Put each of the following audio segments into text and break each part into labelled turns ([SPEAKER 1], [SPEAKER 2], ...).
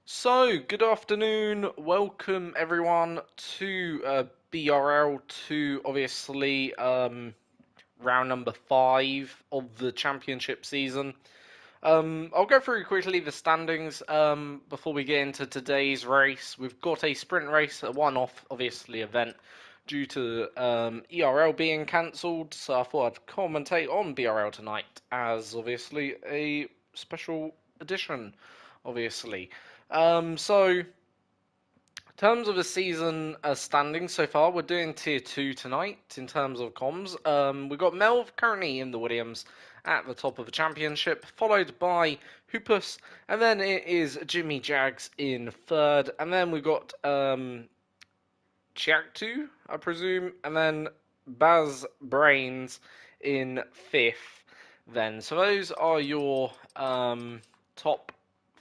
[SPEAKER 1] So, good afternoon. Welcome everyone to BRL to obviously round number 5 of the championship season. I'll go through quickly the standings before we get into today's race. We've got a sprint race, a one-off obviously event due to ERL being cancelled, so I thought I'd commentate on BRL tonight as obviously a special edition, obviously. So, in terms of the season standings so far, we're doing tier 2 tonight in terms of comms. We've got Melv currently in the Williams at the top of the championship, followed by Hoopus, and then it is Jimmy Jags in third, and then we've got Chiaktu, I presume, and then Baz Brains in fifth. Then, so those are your top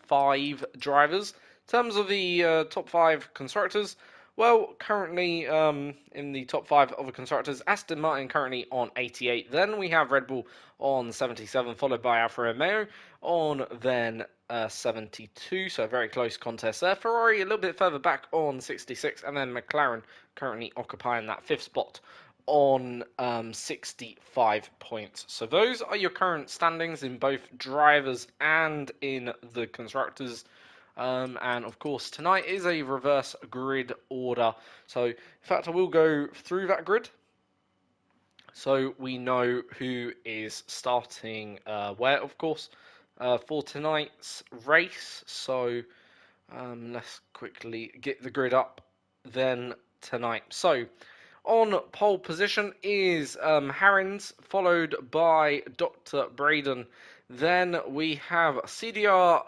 [SPEAKER 1] 5 drivers. In terms of the top 5 constructors, well, currently in the top 5 of the constructors, Aston Martin currently on 88. Then we have Red Bull on 77, followed by Alfa Romeo on then 72. So a very close contest there. Ferrari a little bit further back on 66, and then McLaren currently occupying that 5th spot on 65 points. So those are your current standings in both drivers and in the constructors. And of course, tonight is a reverse grid order. So, in fact, I will go through that grid so we know who is starting where, of course, for tonight's race. So, let's quickly get the grid up then tonight. So, on pole position is Harrins, followed by Dr. Braden. Then we have CDR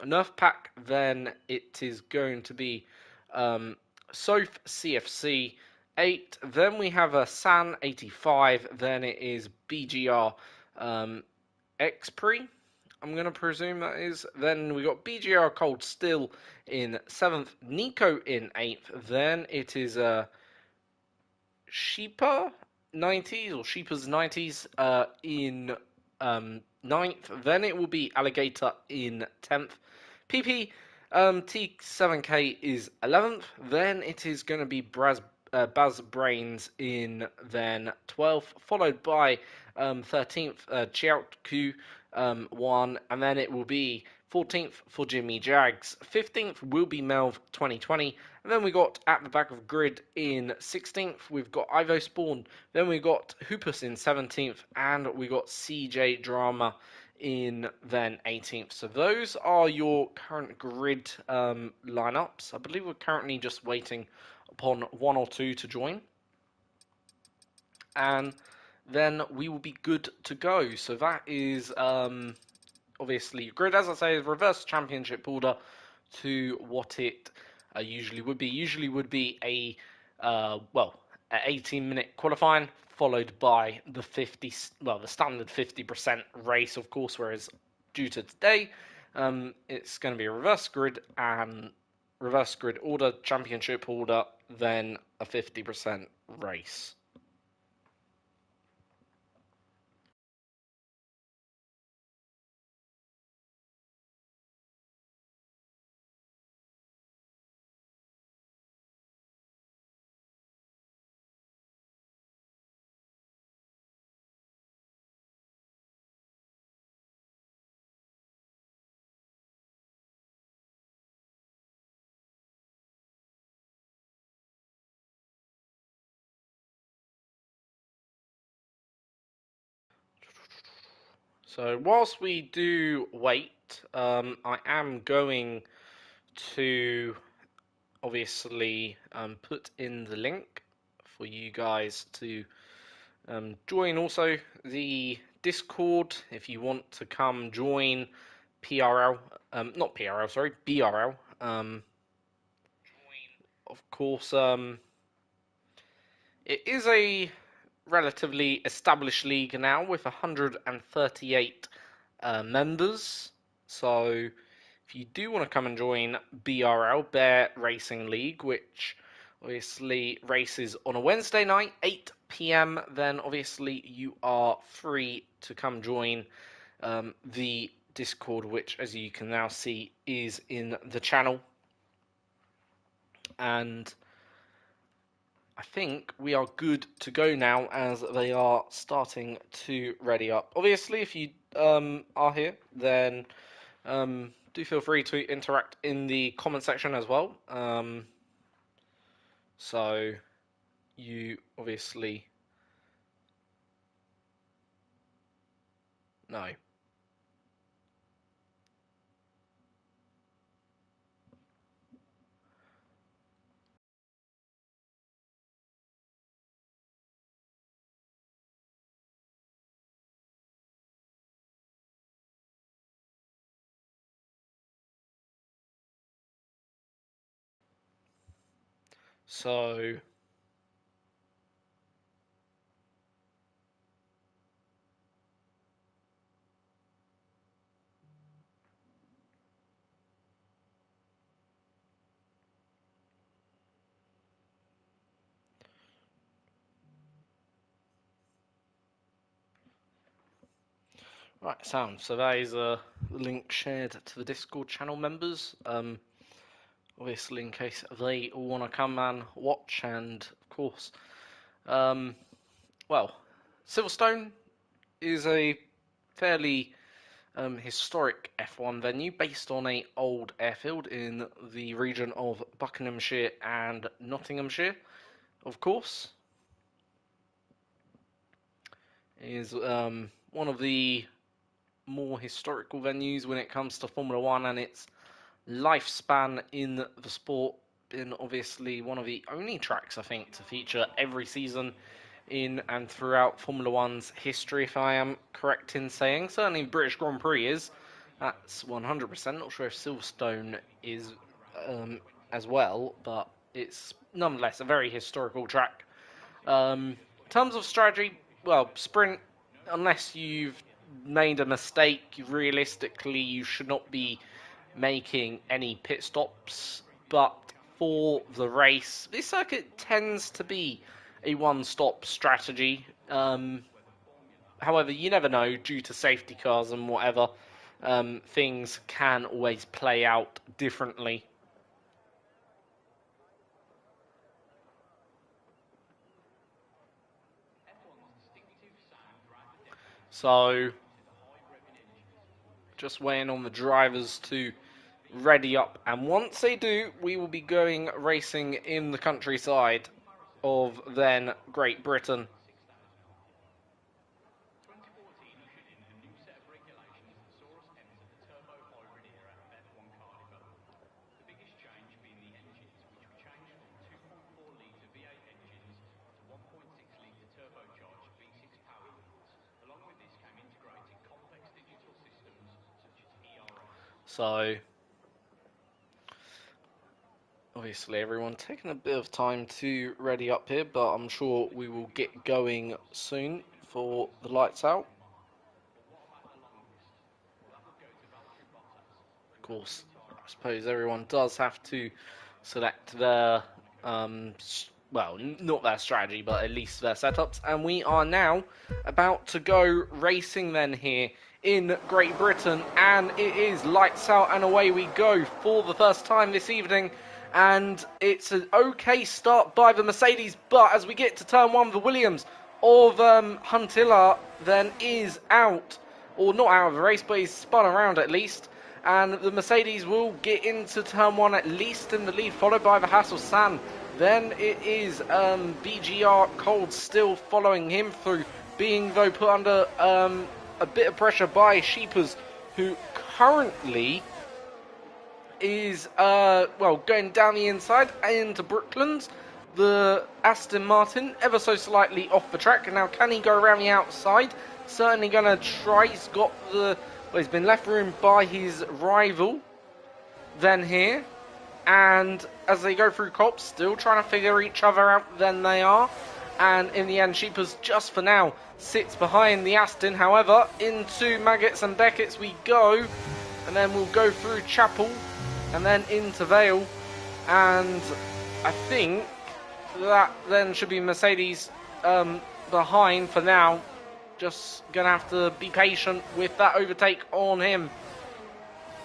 [SPEAKER 1] Nerf Pack. Then it is going to be Soph CFC 8. Then we have a San 85. Then it is BGR Xpre. I'm going to presume that is. Then we got BGR Cold Still in 7th. Nico in 8th. Then it is Sheepa 90s or Sheepa's 90s in 9th. Then it will be Alligator in 10th. PP T7K is 11th. Then it is going to be Baz Brains in then 12th, followed by 13th Chiaotku 1, and then it will be 14th for Jimmy Jags. 15th will be Melv 2020. And then we got at the back of grid in 16th, we've got Ivo Spawn. Then we got Hoopus in 17th, and we got CJ Drama in then 18th. So those are your current grid lineups. I believe we're currently just waiting upon 1 or 2 to join. And then we will be good to go. So that is obviously grid, as I say, is reverse championship order to what it usually would be. Usually would be a an 18-minute qualifying followed by the the standard 50% race, of course. Whereas due to today, it's going to be a reverse grid order, championship order, then a 50% race. So whilst we do wait, I am going to obviously put in the link for you guys to join also the Discord if you want to come join PRL, not PRL, sorry, BRL. Of course, it is a relatively established league now with 138 members. So if you do want to come and join BRL, Bear Racing League, which obviously races on a Wednesday night, 8 p.m., then obviously you are free to come join the Discord, which, as you can now see, is in the channel. And I think we are good to go now, as they are starting to ready up. Obviously, if you are here, then do feel free to interact in the comment section as well. So you obviously know. So right, sound. So that is a link shared to the Discord channel members. Obviously, in case they all want to come and watch, and of course, well, Silverstone is a fairly historic F1 venue based on a old airfield in the region of Buckinghamshire and Nottinghamshire, of course. It is one of the more historical venues when it comes to Formula One, and its lifespan in the sport been obviously one of the only tracks, I think, to feature every season in and throughout Formula One's history, if I am correct in saying. Certainly British Grand Prix is. That's 100%. Not sure if Silverstone is as well, but it's nonetheless a very historical track. In terms of strategy, well, sprint, unless you've made a mistake, realistically, you should not be making any pit stops. But for the race, this circuit tends to be a one-stop strategy. However, you never know, due to safety cars and whatever, things can always play out differently. So, just waiting on the drivers to ready up, and once they do, we will be going racing in the countryside of then Great Britain. So, obviously everyone taking a bit of time to ready up here, but I'm sure we will get going soon for the lights out. Of course, I suppose everyone does have to select their, well, not their strategy, but at least their setups. And we are now about to go racing then here in Great Britain, and it is lights out and away we go for the first time this evening. And it's an okay start by the Mercedes, but as we get to turn one, the Williams of Huntilla then is out, or not out of the race, but he's spun around at least. And the Mercedes will get into turn one at least in the lead, followed by the Hassel-San. Then it is BGR Cold still following him through, being though put under a bit of pressure by Sheepers, who currently is well, going down the inside into Brooklands. The Aston Martin ever so slightly off the track. Now, can he go around the outside? Certainly going to try. He's got the... Well, he's been left room by his rival then here. And as they go through Cops, still trying to figure each other out then they are. And in the end, Sheepers just for now sits behind the Aston. However, into Maggots and Beckett's we go. And then we'll go through Chapel and then into Vale. And I think that then should be Mercedes behind for now. just going to have to be patient with that overtake on him.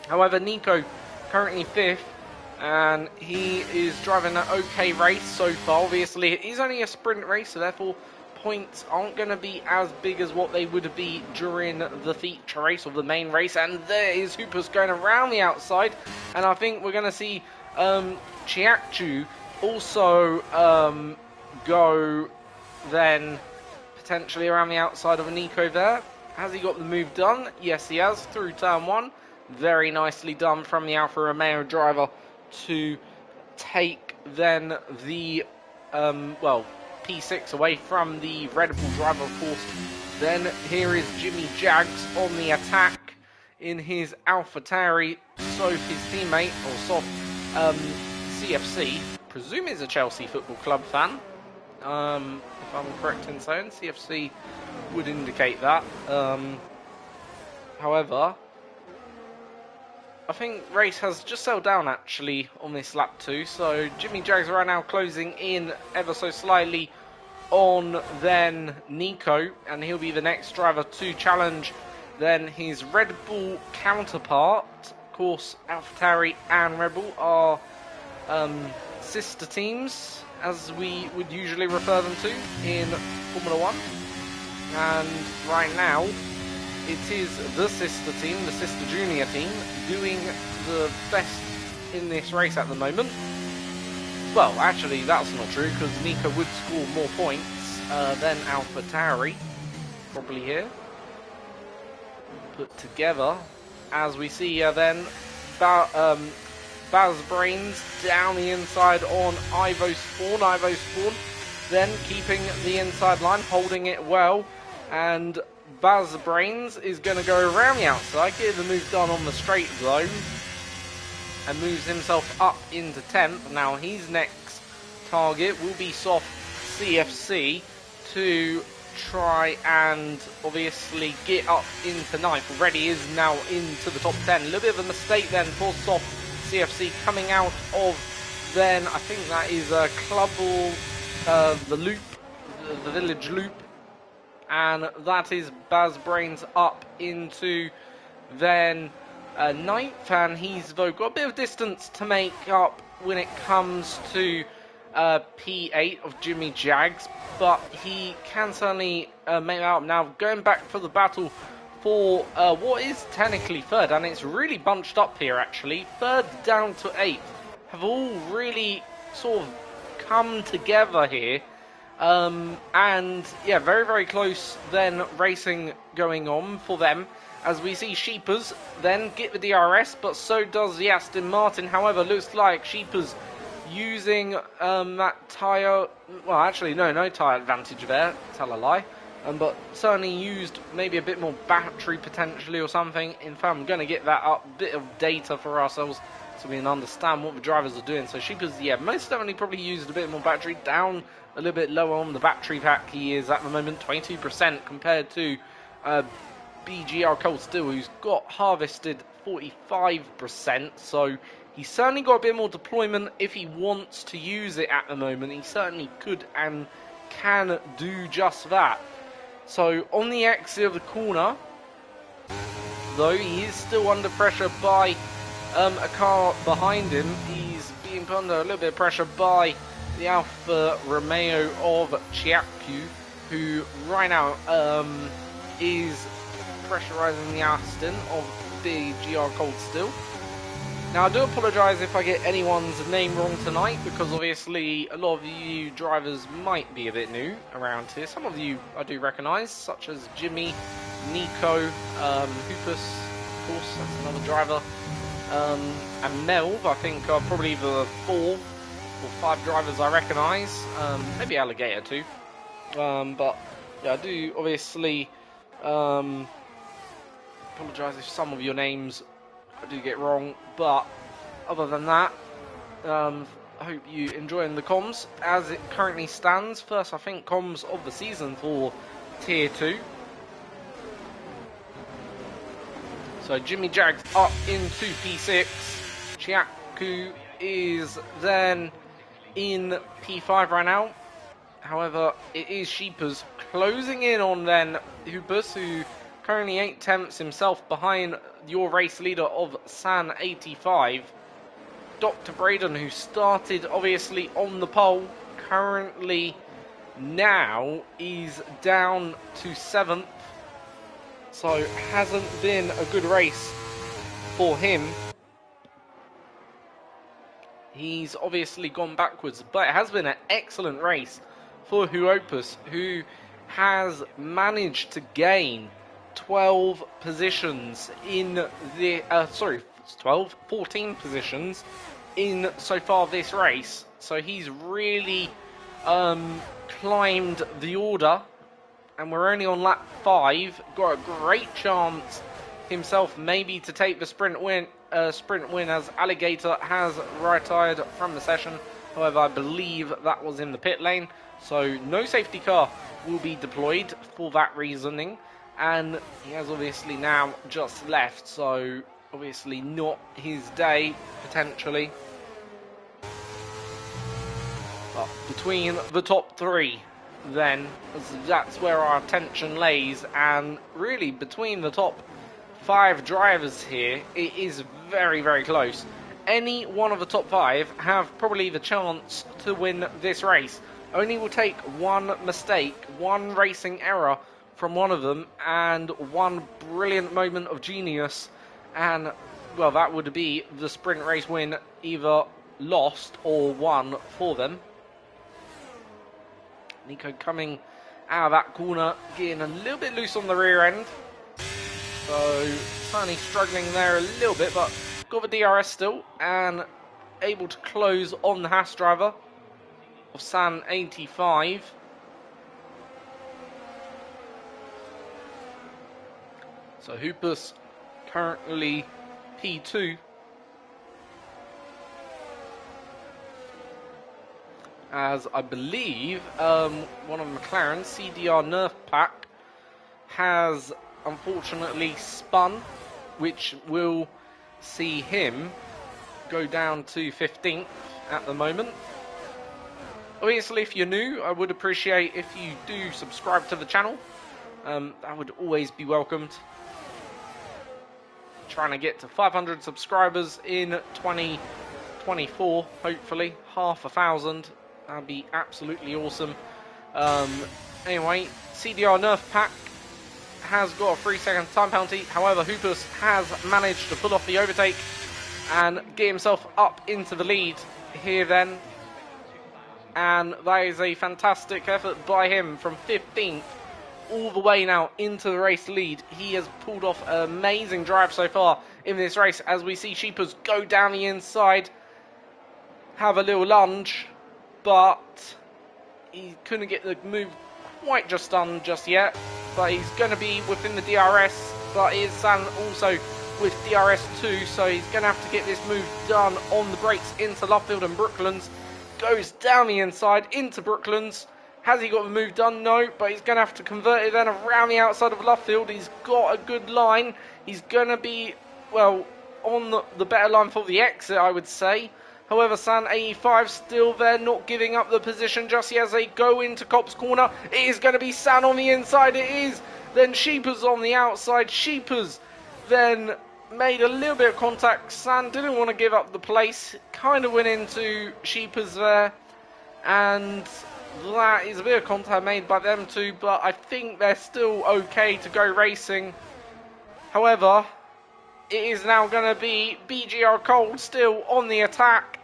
[SPEAKER 1] However, Nico currently 5th, and he is driving an okay race so far. Obviously, it is only a sprint race, so therefore points aren't going to be as big as what they would be during the feature race or the main race. And there is Hoopus going around the outside, and I think we're going to see Chiakchu also go then potentially around the outside of Nico there. Has he got the move done? Yes, he has, through turn 1. Very nicely done from the Alfa Romeo driver to take then the, P6 away from the Red Bull driver, of course. Then here is Jimmy Jags on the attack in his AlphaTauri. So his teammate, or CFC, presume is a Chelsea Football Club fan. If I'm correct in saying, CFC would indicate that. However, I think race has just settled down actually on this lap 2, so Jimmy Jags right now closing in ever so slightly on then Nico, and he'll be the next driver to challenge then his Red Bull counterpart. Of course, AlphaTauri and Red Bull are sister teams, as we would usually refer them to in Formula 1, and right now it is the sister team, the sister junior team, doing the best in this race at the moment. Well, actually, that's not true, because Nico would score more points than AlphaTauri, probably here. Put together, as we see then, Baz Brains down the inside on Ivo Spawn. Ivo Spawn then keeping the inside line, holding it well, and Baz Brains is going to go around the outside, get the move done on the straight zone, and moves himself up into 10th. Now his next target will be Soft CFC to try and obviously get up into 9th. Already is now into the top 10. A little bit of a mistake then for Soft CFC coming out of then, I think that is Clubble, the loop, the village loop. And that is Baz Brains up into then 9th, and he's though got a bit of distance to make up when it comes to P8 of Jimmy Jags, but he can certainly make that up. Now going back for the battle for what is technically 3rd, and it's really bunched up here actually. 3rd down to 8th have all really sort of come together here. And yeah, very, very close then racing going on for them, as we see Sheepers then get the DRS, but so does the Aston Martin. However, looks like Sheepers using that tyre, well actually no tyre advantage there, tell a lie, but certainly used maybe a bit more battery potentially or something. In fact, I'm going to get that up, bit of data for ourselves so we can understand what the drivers are doing. So Sheepers, yeah, most definitely probably used a bit more battery, down a little bit lower on the battery pack. He is at the moment 22% compared to BGR Cold Steel, who's got harvested 45%. So he's certainly got a bit more deployment if he wants to use it at the moment. He certainly could and can do just that. So on the exit of the corner, though, he is still under pressure by a car behind him. He's being put under a little bit of pressure by the Alfa Romeo of Chiappu, who right now is pressurising the Aston of BGR Cold Steel. Now, I do apologise if I get anyone's name wrong tonight, because obviously a lot of you drivers might be a bit new around here. Some of you I do recognise, such as Jimmy, Nico, Hoopus, of course, that's another driver, and Melv, I think are probably the 4 or 5 drivers I recognise, maybe Alligator too, but yeah, I do obviously apologise if some of your names I do get wrong, but other than that, I hope you enjoying the comms as it currently stands. First, I think, comms of the season for Tier 2. So Jimmy Jags up into P6. Chiaku is then in P5 right now. However, it is Sheepers closing in on then Hubus, who currently 8 tenths himself behind your race leader of San 85. Dr. Braden, who started obviously on the pole, currently now is down to 7th. So hasn't been a good race for him. He's obviously gone backwards, but it has been an excellent race for Huopus, who has managed to gain 12 positions in the 14 positions in so far this race. So he's really climbed the order, and we're only on lap 5. Got a great chance himself maybe to take the sprint win as Alligator has retired from the session. However, I believe that was in the pit lane, so no safety car will be deployed for that reasoning, and he has obviously now just left, so obviously not his day potentially. But between the top 3 then, that's where our attention lays, and really between the top 5 drivers here, it is very, very close. Any one of the top 5 have probably the chance to win this race. Only will take one mistake, one racing error from one of them, and one brilliant moment of genius, and well, that would be the sprint race win, either lost or won for them. Nico coming out of that corner, getting a little bit loose on the rear end. So, certainly struggling there a little bit, but got the DRS still, and able to close on the Haas driver of San 85. So, Hoopus currently P2. As I believe one of McLaren's CDR Nerf pack has unfortunately spun, which will see him go down to 15th at the moment. Obviously, if you're new, I would appreciate if you do subscribe to the channel. That would always be welcomed. Trying to get to 500 subscribers in 2024, hopefully. 500. That'd be absolutely awesome. Anyway, CDR Nerf pack has got a 3-second time penalty. However, Hoopus has managed to pull off the overtake and get himself up into the lead here then. And that is a fantastic effort by him from 15th all the way now into the race lead. He has pulled off an amazing drive so far in this race, as we see Sheepers go down the inside, have a little lunge, but he couldn't get the move quite just done just yet. But he's going to be within the DRS, but is San also with DRS 2, so he's going to have to get this move done on the brakes into Lovefield and Brooklands. Goes down the inside into Brooklands. Has he got the move done? No, but he's going to have to convert it then around the outside of Lovefield. He's got a good line. He's going to be, well, on the better line for the exit, I would say. However, San 85 still there, not giving up the position just as they go into Cop's corner. It is going to be San on the inside. It is. Then Sheepers on the outside. Sheepers then made a little bit of contact. San didn't want to give up the place. Kind of went into Sheepers there. And that is a bit of contact made by them two. But I think they're still okay to go racing. However, it is now going to be BGR Cold still on the attack.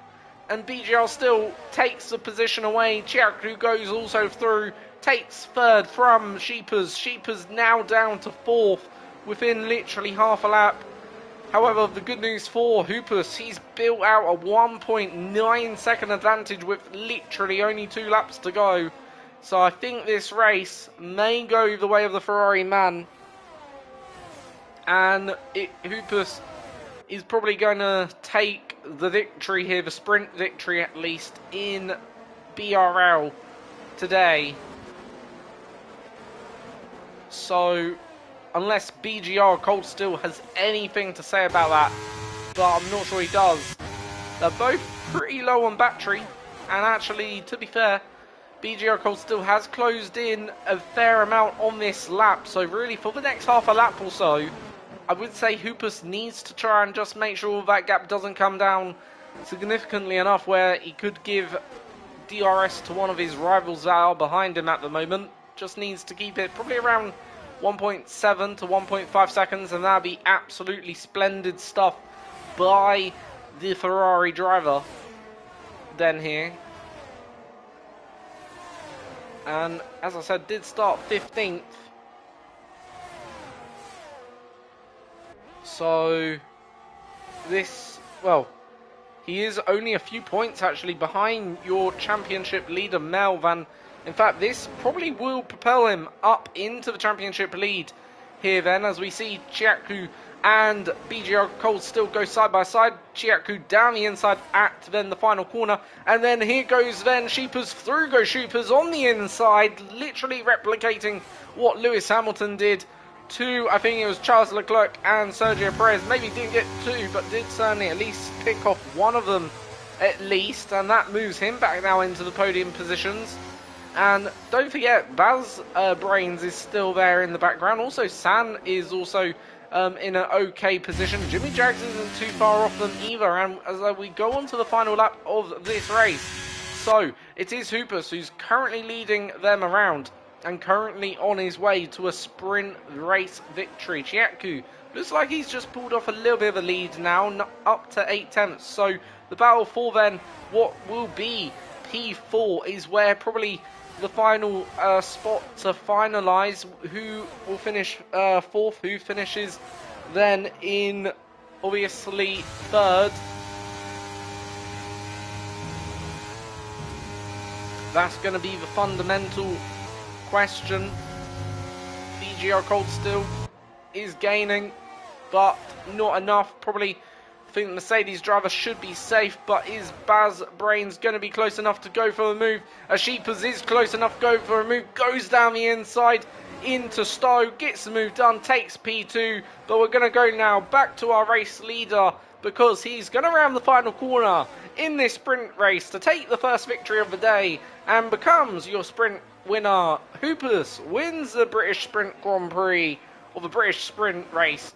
[SPEAKER 1] And BGR still takes the position away. Chiaku goes also through. Takes third from Sheepers. Sheepers now down to 4th within literally half a lap. However, the good news for Hoopus, he's built out a 1.9 second advantage with literally only 2 laps to go. So I think this race may go the way of the Ferrari man. And Hoopus is probably going to take the victory here, the sprint victory at least, in BRL today. So, unless BGR Cold Steel has anything to say about that, but I'm not sure he does. They're both pretty low on battery, and actually, to be fair, BGR Cold still has closed in a fair amount on this lap, so really for the next half a lap or so, I would say Hoopus needs to try and just make sure that gap doesn't come down significantly enough where he could give DRS to one of his rivals that are behind him at the moment. Just needs to keep it probably around 1.7 to 1.5 seconds, and that'd be absolutely splendid stuff by the Ferrari driver then here. And as I said, did start 15th. So this, well, he is only a few points actually behind your championship leader Melv, and in fact this probably will propel him up into the championship lead here then, as we see Chiaku and BGR Cole still go side by side. Chiaku down the inside at then the final corner, and then here goes then Sheepers, through go Sheepers on the inside, literally replicating what Lewis Hamilton did to, I think it was Charles Leclerc and Sergio Perez. Maybe didn't get two, but did certainly at least pick off one of them at least, and that moves him back now into the podium positions. And don't forget, Baz Brains is still there in the background. Also, San is also in an okay position. Jimmy Jags isn't too far off them either. And as we go on to the final lap of this race, so it is Hoopus who's currently leading them around and currently on his way to a sprint race victory. Chiaku looks like he's just pulled off a little bit of a lead now, up to 8/10. So the battle for then what will be P4 is where probably the final spot to finalise who will finish fourth, who finishes then in obviously third. That's going to be the fundamental question. BGR Cold still is gaining, but not enough. Probably think the Mercedes driver should be safe, but is Baz Brains going to be close enough to go for a move? As Sheepers is close enough to go for a move, goes down the inside into Stowe, gets the move done, takes P2, but we're going to go now back to our race leader because he's going to round the final corner in this sprint race to take the first victory of the day and becomes your sprint winner. Hoopus wins the British Sprint Grand Prix, or the British Sprint race.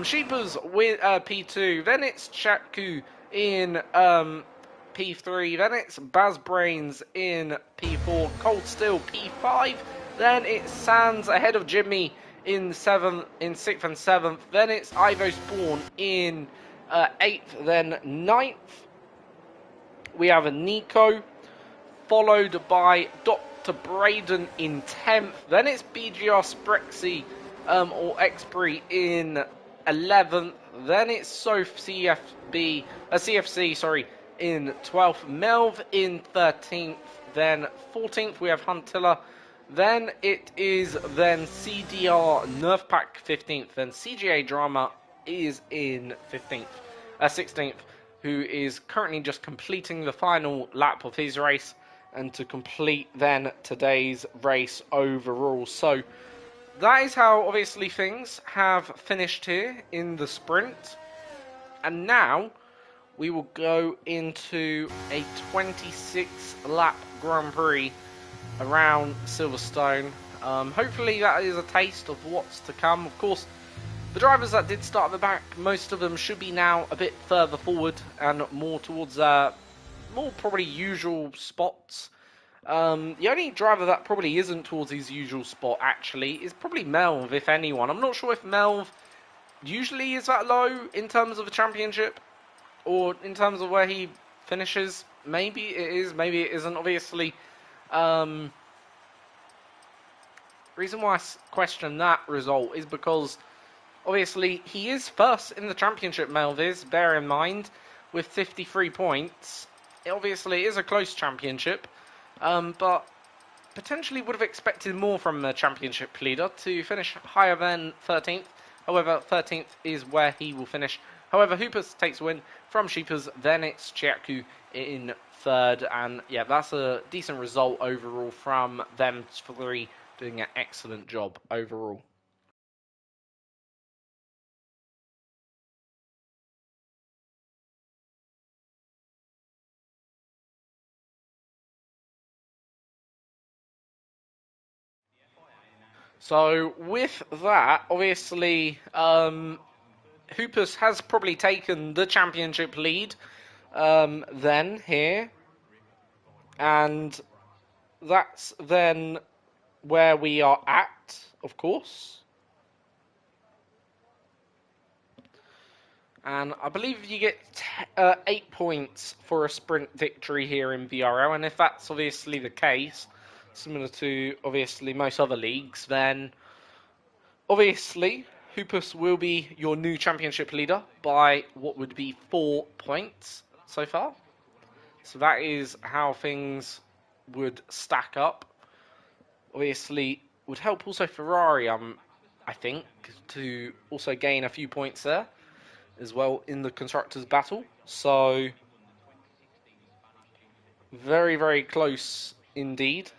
[SPEAKER 1] Sheepers with P2, then it's Chatku in P3, then it's Baz Brains in P4, Cold Steel P5, then it's Sands ahead of Jimmy in 6th and 7th, then it's Ivo Spawn in 8th, then 9th. We have a Nico, followed by Dr. Braden in 10th, then it's BGR Sprexy or Xpree in 11th, then it's Soph CFC, sorry, in 12th, Melv in 13th, then 14th we have Huntilla, then it is then CDR Nerfpack 15th, then CGA Drama is in 16th, who is currently just completing the final lap of his race and to complete then today's race overall. So that is how obviously things have finished here in the sprint, and now we will go into a 26 lap Grand Prix around Silverstone. Hopefully that is a taste of what's to come. Of course, the drivers that did start at the back, most of them should be now a bit further forward and more towards more probably usual spots. The only driver that probably isn't towards his usual spot actually is probably Melv, if anyone. I'm not sure if Melv usually is that low in terms of a championship or in terms of where he finishes. Maybe it is, maybe it isn't. Obviously, reason why I question that result is because obviously he is first in the championship, Melv is, bear in mind, with 53 points. It obviously is a close championship. But potentially would have expected more from the championship leader to finish higher than 13th. However, 13th is where he will finish. However, Hoopus takes a win from Sheepers, then it's Chiaku in third. And yeah, that's a decent result overall from them three, doing an excellent job overall. So with that, obviously, Hoopus has probably taken the championship lead then here, and that's then where we are at, of course. And I believe you get 8 points for a sprint victory here in BRL, and if that's obviously the case, similar to obviously most other leagues, then obviously Hoopus will be your new championship leader by what would be 4 points so far. So that is how things would stack up. Obviously, would help also Ferrari, I think, to also gain a few points there as well in the constructors' battle. So very, very close indeed.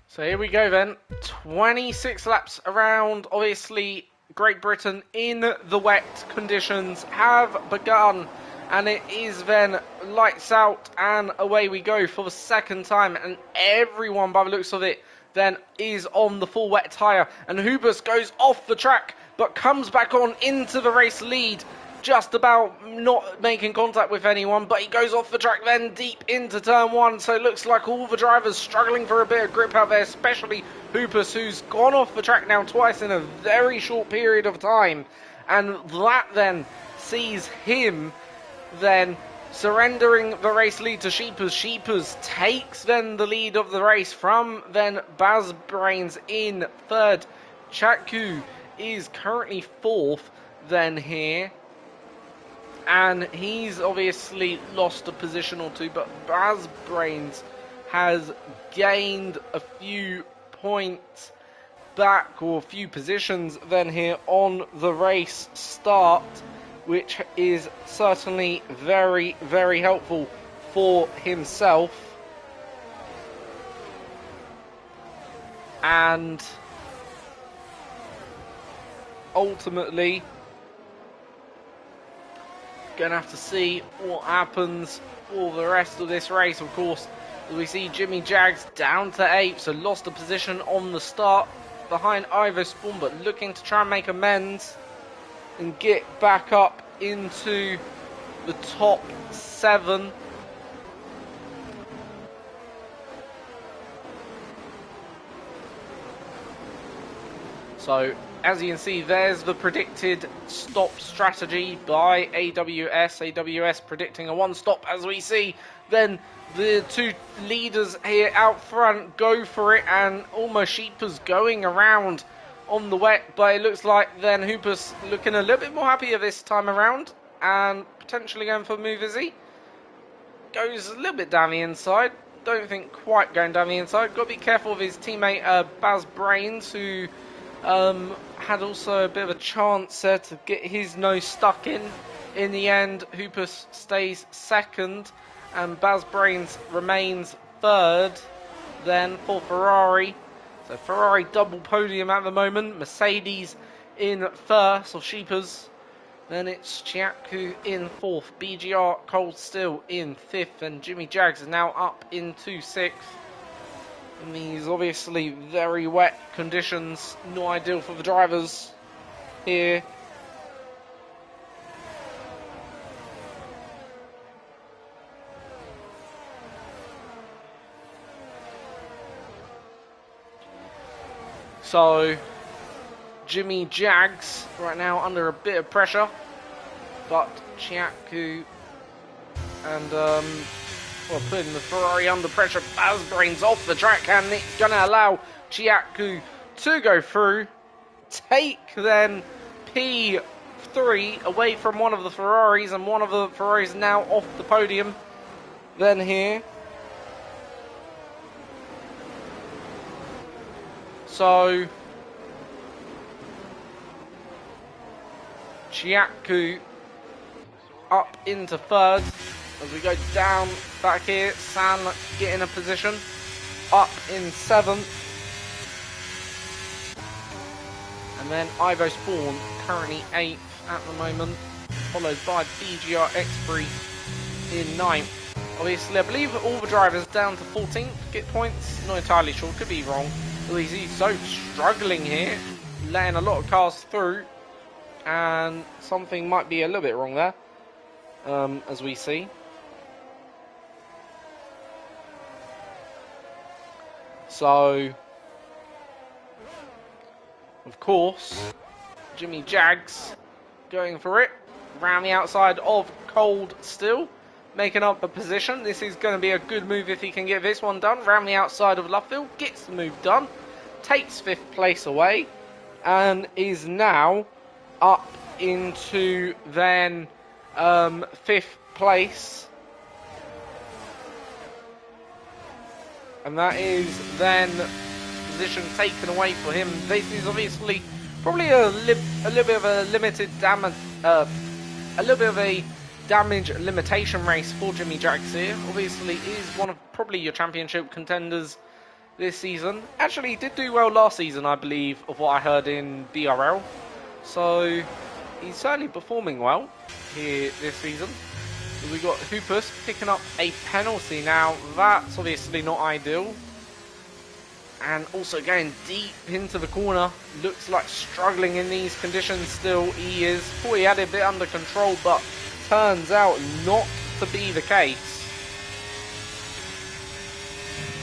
[SPEAKER 1] So here we go then. 26 laps around. Obviously, Great Britain in the wet conditions have begun. And it is then lights out and away we go for the second time. And everyone, by the looks of it, then is on the full wet tyre. And Hubers goes off the track, but comes back on into the race lead. Just about not making contact with anyone, but he goes off the track then deep into turn one, so it looks like all the drivers struggling for a bit of grip out there, especially Hoopus, who's gone off the track now twice in a very short period of time, and that then sees him then surrendering the race lead to Sheepers. Sheepers takes then the lead of the race from then Baz Brains in third. Chatku is currently fourth then here, and he's obviously lost a position or two, but Baz Brains has gained a few points back, or a few positions then here on the race start, which is certainly very, very helpful for himself. And ultimately, going to have to see what happens for the rest of this race. Of course, we see Jimmy Jags down to 8th, so lost a position on the start behind Ivo Spawn, but looking to try and make amends and get back up into the top 7. So, as you can see, there's the predicted stop strategy by AWS. AWS predicting a 1 stop, as we see. Then the 2 leaders here out front go for it, and almost Sheepers going around on the wet, but it looks like then Hoopus looking a little bit more happier this time around, and potentially going for a move, is he? Goes a little bit down the inside. Don't think quite going down the inside. Got to be careful of his teammate Baz Brains, who had also a bit of a chance there to get his nose stuck in. In the end, Hoopus stays second, and Baz Brains remains third then for Ferrari. So Ferrari double podium at the moment. Mercedes in first, or Sheepers. Then it's Chiaku in fourth. BGR Cold Steel in fifth, and Jimmy Jags is now up into sixth. In these obviously very wet conditions, not ideal for the drivers here. So Jimmy Jags right now under a bit of pressure, but Chiaku and putting the Ferrari under pressure. Bazbrain's off the track, and it's going to allow Chiaku to go through. Take then P3 away from one of the Ferraris, and one of the Ferraris now off the podium. Then here. So Chiaku up into third as we go down back here. San getting a position up in seventh, and then Ivo Spawn currently 8th at the moment, followed by BGR X3 in 9th. Obviously, I believe all the drivers down to 14th get points. Not entirely sure, could be wrong. He's so struggling here, letting a lot of cars through, and something might be a little bit wrong there, as we see. So, of course, Jimmy Jags going for it, around the outside of Cold still, making up a position. This is going to be a good move if he can get this one done. Round the outside of Luffield, gets the move done, takes 5th place away, and is now up into then 5th place. And that is then position taken away for him. This is obviously probably a little bit of a limited damage, a little bit of a damage limitation race for Jimmy Jags here. Obviously, is one of probably your championship contenders this season. Actually, he did do well last season, I believe, of what I heard in BRL. So he's certainly performing well here this season. We got Hoopus picking up a penalty now. That's obviously not ideal. And also going deep into the corner. Looks like struggling in these conditions still. He is. Thought he had it a bit under control, but turns out not to be the case.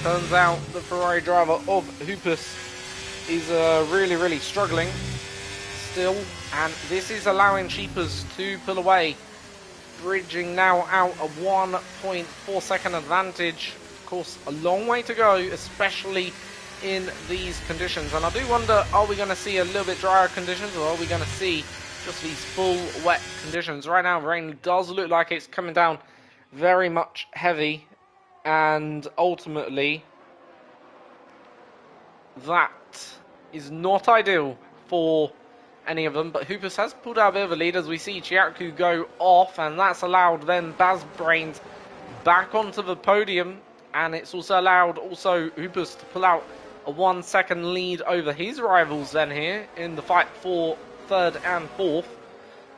[SPEAKER 1] Turns out the Ferrari driver of Hoopus is really struggling still. And this is allowing Cheapers to pull away. Bridging now out a 1.4 second advantage. Of course, a long way to go, especially in these conditions. And I do wonder, are we going to see a little bit drier conditions, or are we going to see just these full wet conditions? Right now, rain does look like it's coming down very much heavy, and ultimately, that is not ideal for any of them. But Hoopus has pulled out a bit of a lead as we see Chiaku go off, and that's allowed then Bazbrains back onto the podium, and it's also allowed Hoopus to pull out a 1 second lead over his rivals then here in the fight for 3rd and 4th,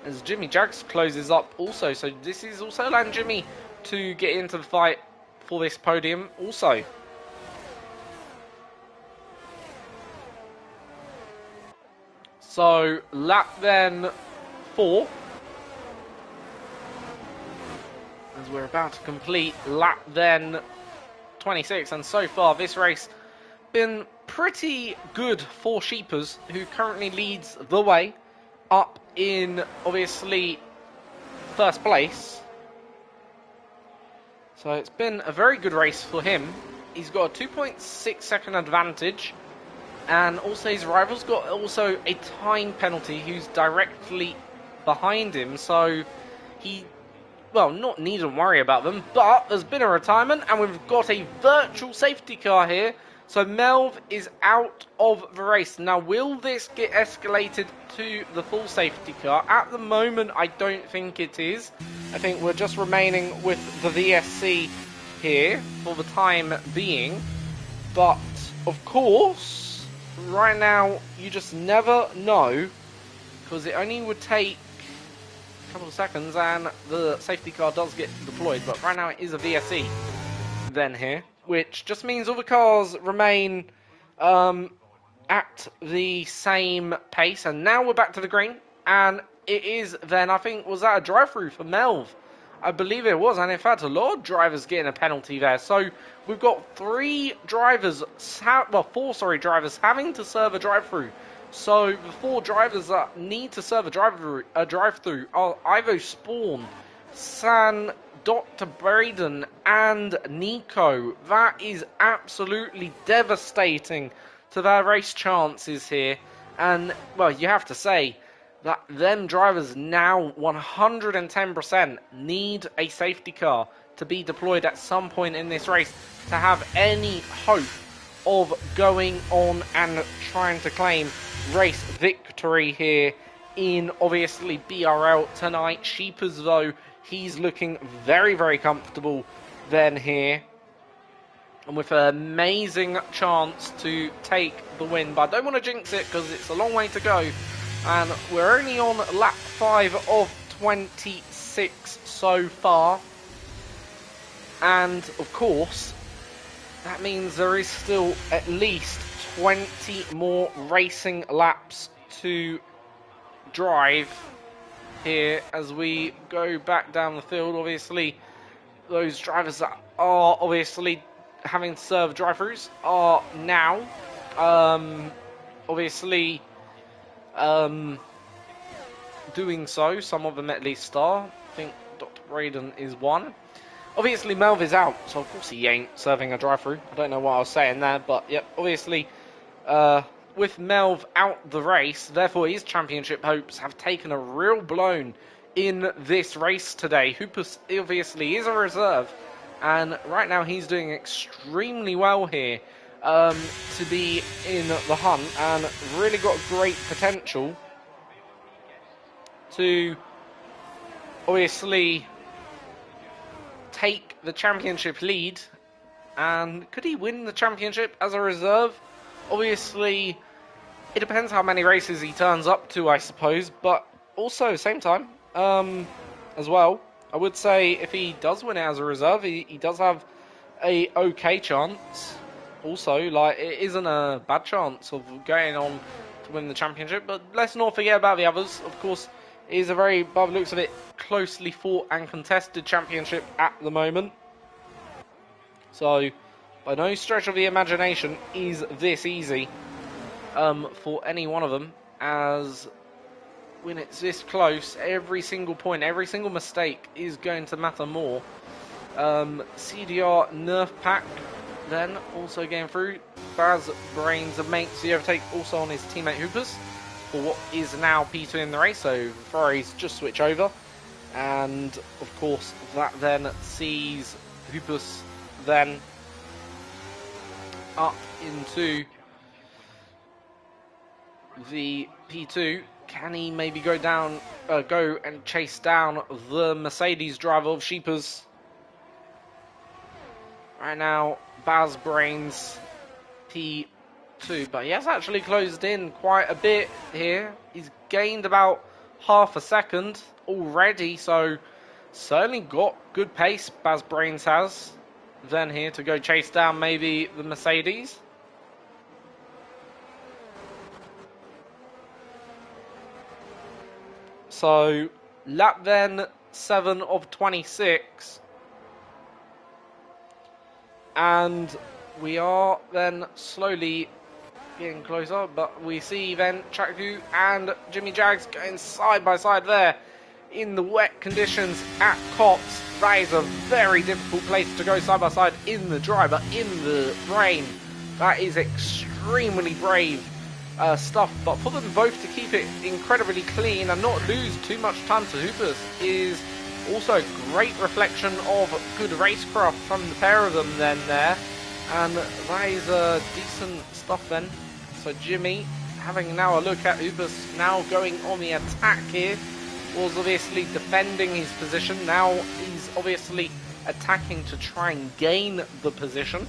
[SPEAKER 1] as Jimmy Jags closes up also. So this is also allowing Jimmy to get into the fight for this podium also. So lap then 4, as we're about to complete lap then 26, and so far this race been pretty good for Sheepers, who currently leads the way up in obviously 1st place. So it's been a very good race for him. He's got a 2.6 second advantage. And also his rival's got also a time penalty who's directly behind him. So he, well, not needn't worry about them. But there's been a retirement and we've got a virtual safety car here. So Melv is out of the race. Now, will this get escalated to the full safety car? At the moment, I don't think it is. I think we're just remaining with the VSC here for the time being. But, of course, right now, you just never know, because it only would take a couple of seconds and the safety car does get deployed. But right now, it is a VSC then here, which just means all the cars remain at the same pace. And now we're back to the green, and it is then, I think, was that a drive-through for Melv? I believe it was, and in fact, a lot of drivers getting a penalty there. So we've got three drivers, well, four, sorry, drivers having to serve a drive-through. So the four drivers that need to serve a drive-through are Ivo Spawn, San, Dr. Braden, and Nico. That is absolutely devastating to their race chances here. And, well, you have to say that them drivers now 110% need a safety car to be deployed at some point in this race to have any hope of going on and trying to claim race victory here in, obviously, BRL tonight. Sheepers, though, he's looking very, very comfortable then here, and with an amazing chance to take the win. But I don't want to jinx it because it's a long way to go. And we're only on lap 5 of 26 so far. And, of course, that means there is still at least 20 more racing laps to drive here as we go back down the field. Obviously, those drivers that are obviously having to serve drive-throughs are now obviously doing so. Some of them at least are. I think Dr. Braden is one. Obviously, Melv is out, so of course he ain't serving a drive-through. I don't know what I was saying there, but yep, obviously, with Melv out the race, therefore his championship hopes have taken a real blown in this race today. Hoopus obviously is a reserve, and right now he's doing extremely well here to be in the hunt, and really got great potential to obviously take the championship lead. And could he win the championship as a reserve? Obviously, it depends how many races he turns up to, I suppose, but also at the same time as well, I would say if he does win it as a reserve, he does have a okay chance. Also, like, it isn't a bad chance of going on to win the championship, but let's not forget about the others. Of course, it is a very, by the looks of it, closely fought and contested championship at the moment. So, by no stretch of the imagination is this easy for any one of them, as when it's this close, every single point, every single mistake is going to matter more. CDR Nerf Pack then also going through. Baz Brains and mates the overtake also on his teammate Hoopers for what is now P2 in the race, so Ferraris just switch over. And of course that then sees Hoopus then up into the P2. Can he maybe go and chase down the Mercedes driver of Sheepers? Right now, Baz Brains P2, but he has actually closed in quite a bit here. He's gained about half a second already, so certainly got good pace, Baz Brains has. Then here to go chase down maybe the Mercedes. So, lap then 7 of 26. And we are then slowly getting closer, but we see then Chakvu and Jimmy Jags going side by side there in the wet conditions at Cops. That is a very difficult place to go side by side in the dry, but in the rain, that is extremely brave stuff. But for them both to keep it incredibly clean and not lose too much time to Hoopers is also a great reflection of good racecraft from the pair of them then there. And that is decent stuff then. So Jimmy having now a look at Hoopers now going on the attack here. Was obviously defending his position. Now he's obviously attacking to try and gain the position.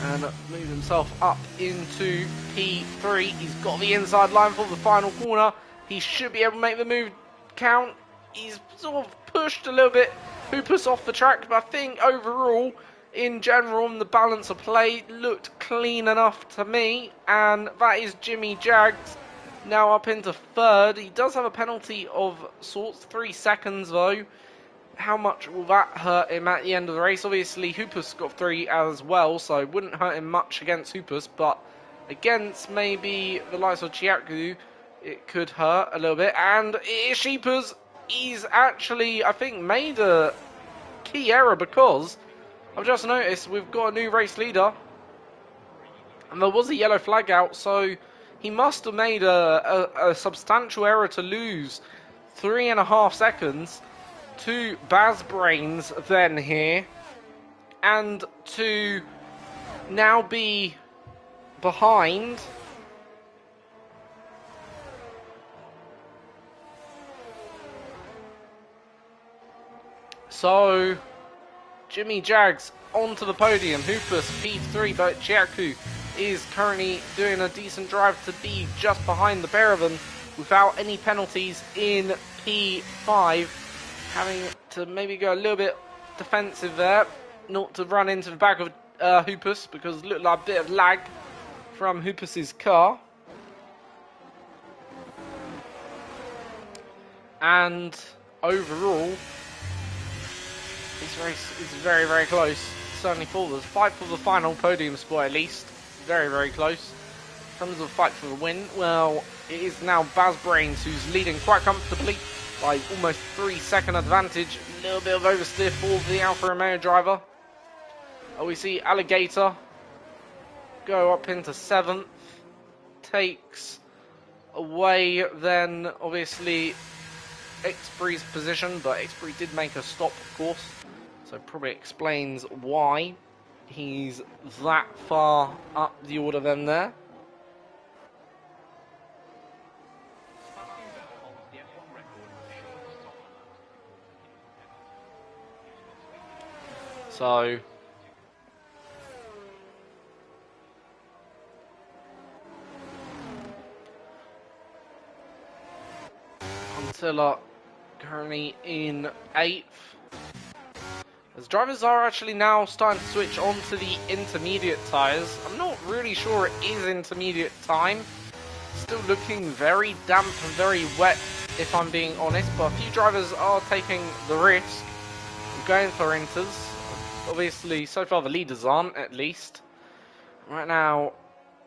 [SPEAKER 1] And move himself up into P3. He's got the inside line for the final corner. He should be able to make the move count. He's sort of pushed a little bit Hoopus off the track, but I think overall, in general, the balance of play looked clean enough to me. And that is Jimmy Jags now up into third. He does have a penalty of sorts, 3 seconds though. how much will that hurt him at the end of the race? Obviously, Hoopus got 3 as well, so it wouldn't hurt him much against Hoopus, but against maybe the likes of Chiaku, it could hurt a little bit. And it is Sheepers. He's actually, I think, made a key error because I've just noticed we've got a new race leader. And there was a yellow flag out, so he must have made a substantial error to lose 3.5 seconds to Baz Brains then here, and to now be behind so Jimmy Jags onto the podium. Hoopus P3, but Chiaku is currently doing a decent drive to be just behind the pair of them without any penalties in P5, having to maybe go a little bit defensive there, not to run into the back of Hoopus, because it looked like a bit of lag from Hoopus's car. And overall, this race is very, very close. Certainly for the fight for the final podium spot, at least. Very, very close. In terms of fight for the win, well, it is now Baz Brains who's leading quite comfortably by almost 3-second advantage. A little bit of oversteer for the Alfa Romeo driver. We see Alligator go up into 7th. Takes away then, obviously, Expre's position, but Expre did make a stop, of course. So probably explains why he's that far up the order then there. So Antilla currently in 8th. As drivers are actually now starting to switch onto the intermediate tyres. I'm not really sure it is intermediate time. Still looking very damp and very wet, if I'm being honest. But a few drivers are taking the risk of going for inters. Obviously, so far the leaders aren't, at least. Right now,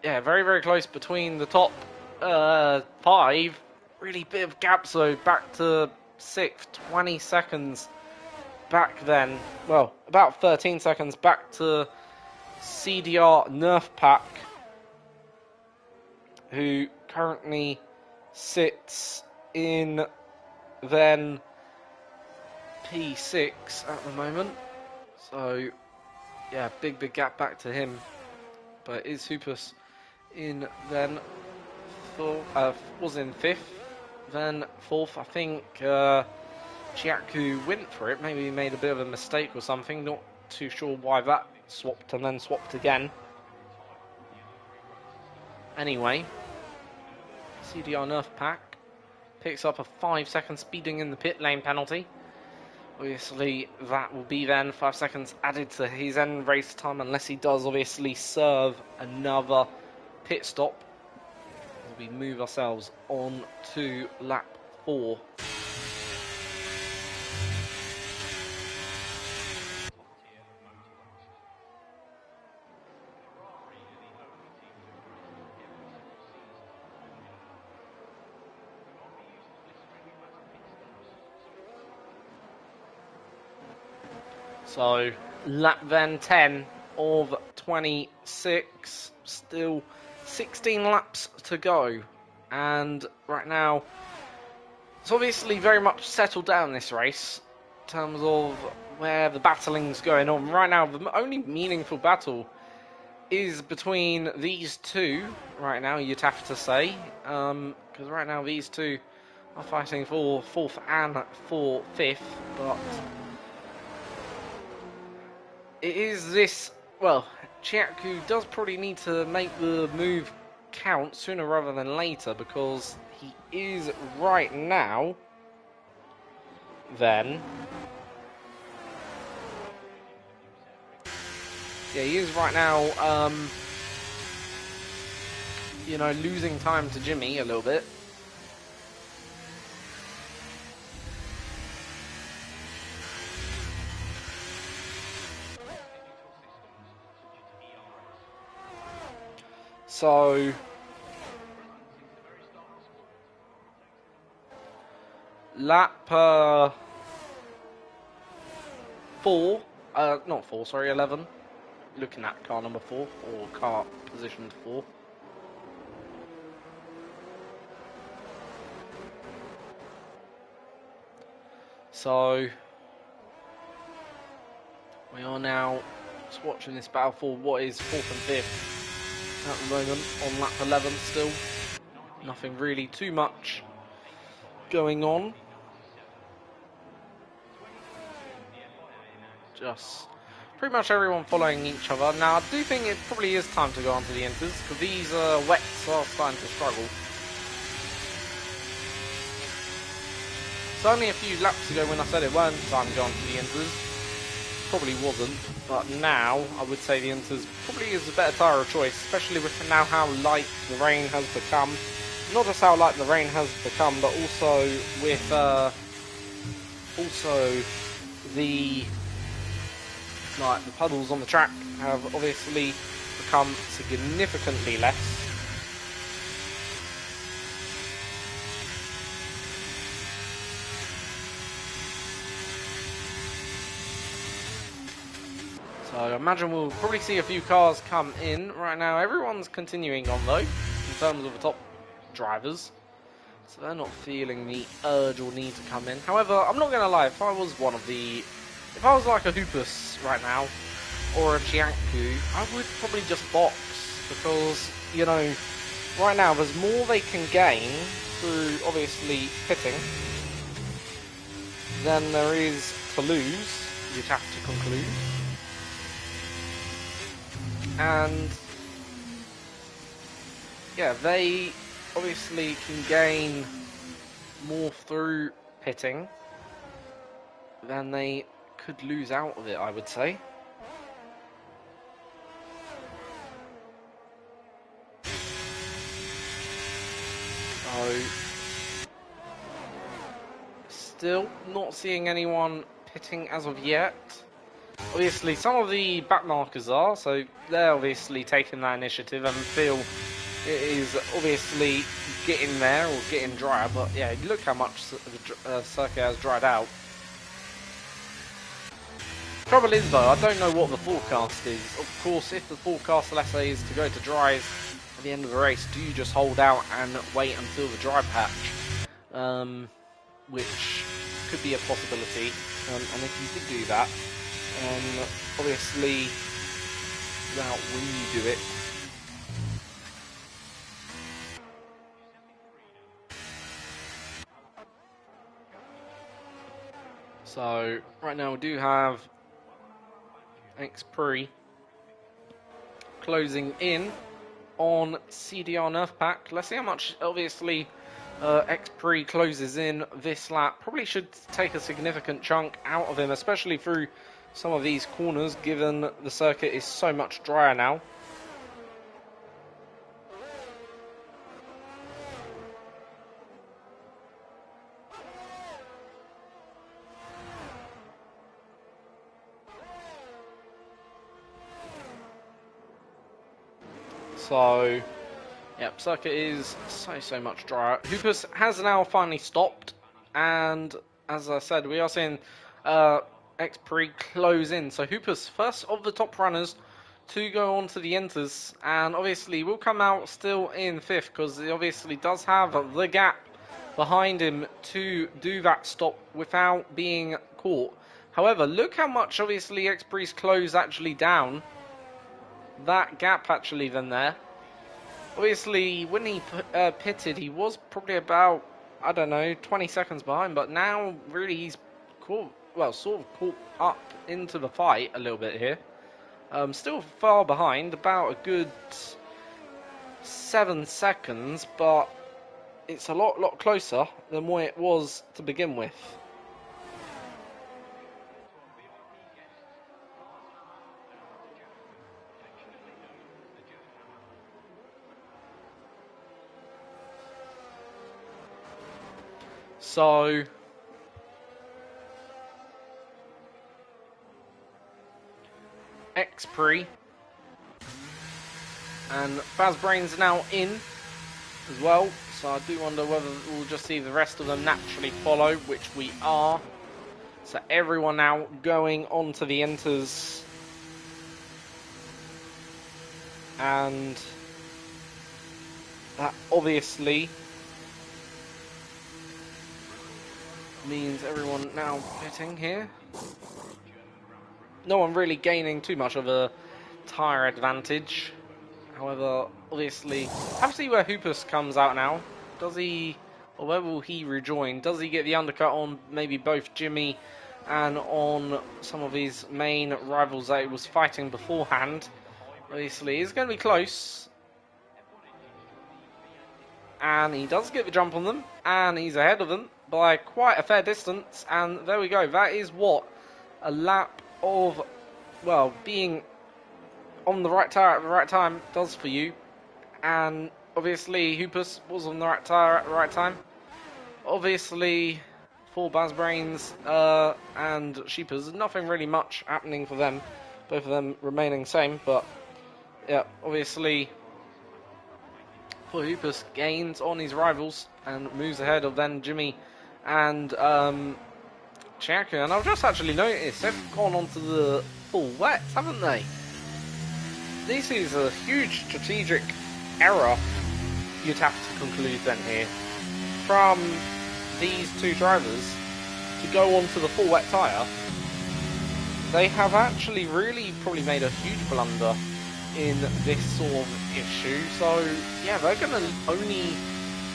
[SPEAKER 1] yeah, very, very close between the top 5. Really bit of gap, so back to 6th, 20 seconds. Back then, well, about 13 seconds back to CDR Nerf Pack, who currently sits in then P6 at the moment. So, yeah, big gap back to him. But is Hoopus in then was in 5th, then 4th, I think. Chiaku went for it, maybe he made a bit of a mistake or something, not too sure why that swapped and then swapped again. Anyway, CDR Nerf Pack picks up a 5-second speeding in the pit lane penalty. Obviously that will be then 5 seconds added to his end race time, unless he does obviously serve another pit stop. As we move ourselves on to lap 4. So, lap then 10 of 26, still 16 laps to go, and right now, it's obviously very much settled down this race, in terms of where the battling's going on. Right now, the only meaningful battle is between these two, right now, you'd have to say, because right now these two are fighting for 4th and for 5th, but it is this, well, Chiaku does probably need to make the move count sooner rather than later, because he is right now, then, yeah, he is right now, you know, losing time to Jimmy a little bit. So lap 4, not 4, sorry, 11. Looking at car number 4, or car positioned 4. So we are now just watching this battle for what is 4th and 5th at the moment on lap 11 still. Nothing really too much going on. Just pretty much everyone following each other. Now, I do think it probably is time to go on to the inters, because these wets are starting to struggle. It's only a few laps ago when I said it weren't time to go on to the inters. Probably wasn't, but now I would say the inters probably is a better tyre of choice, especially with now how light the rain has become. Not just how light the rain has become, but also with the the puddles on the track have obviously become significantly less. So I imagine we'll probably see a few cars come in. Right now everyone's continuing on though, in terms of the top drivers. So they're not feeling the urge or need to come in. However, I'm not going to lie, if I was like a Hoopus right now, or a Jianku, I would probably just box, because, you know, right now there's more they can gain through, obviously, pitting than there is to lose, you'd have to conclude. And, yeah, they obviously can gain more through pitting than they could lose out of it, I would say. So, still not seeing anyone pitting as of yet. Obviously, some of the back markers are, so they're obviously taking that initiative and feel it is obviously getting there or getting drier. But yeah, look how much the circuit has dried out. Trouble is though, I don't know what the forecast is. Of course, if the forecast, let's say, is to go to dries at the end of the race, do you just hold out and wait until the dry patch? Which could be a possibility. And if you did do that, obviously, now when you do it, so right now we do have X-Pre closing in on CDR Nerf Pack. Let's see how much, obviously, X-Pre closes in this lap. Probably should take a significant chunk out of him, especially through some of these corners, given the circuit is so much drier now. So, yep, circuit is so much drier. Hoopus has now finally stopped, and as I said, we are seeing X-Pre close in. So Hoopus, first of the top runners to go on to the inters, and obviously will come out still in 5th, because he obviously does have the gap behind him to do that stop without being caught. However, look how much obviously X-Pre's close actually down. That gap actually then there. Obviously, when he pitted, he was probably about, I don't know, 20 seconds behind, but now really he's caught, well, sort of caught up into the fight a little bit here. Still far behind, about a good 7 seconds, but it's a lot closer than what it was to begin with. So, X-Pre And Fazbrain's now in as well, so I do wonder whether we'll just see the rest of them naturally follow, which we are. So everyone now going on to the enters. And that obviously means everyone now pitting here. No one really gaining too much of a tyre advantage. However, obviously, have to see where Hoopus comes out now. Does he, or where will he rejoin? Does he get the undercut on maybe both Jimmy and on some of his main rivals that he was fighting beforehand? Obviously, it's going to be close. And he does get the jump on them, and he's ahead of them by quite a fair distance. And there we go. That is what a lap of, well, being on the right tyre at the right time does for you. And obviously Hoopus was on the right tyre at the right time. Obviously for Bazbrains and Sheepers, nothing really much happening for them. Both of them remaining same, but yeah, obviously for Hoopus gains on his rivals and moves ahead of then Jimmy and Chiaku. And I've just actually noticed they've gone onto the full wets, haven't they? This is a huge strategic error, you'd have to conclude then here, from these two drivers to go onto the full wet tyre. They have actually really probably made a huge blunder in this sort of issue. So yeah, they're going to only,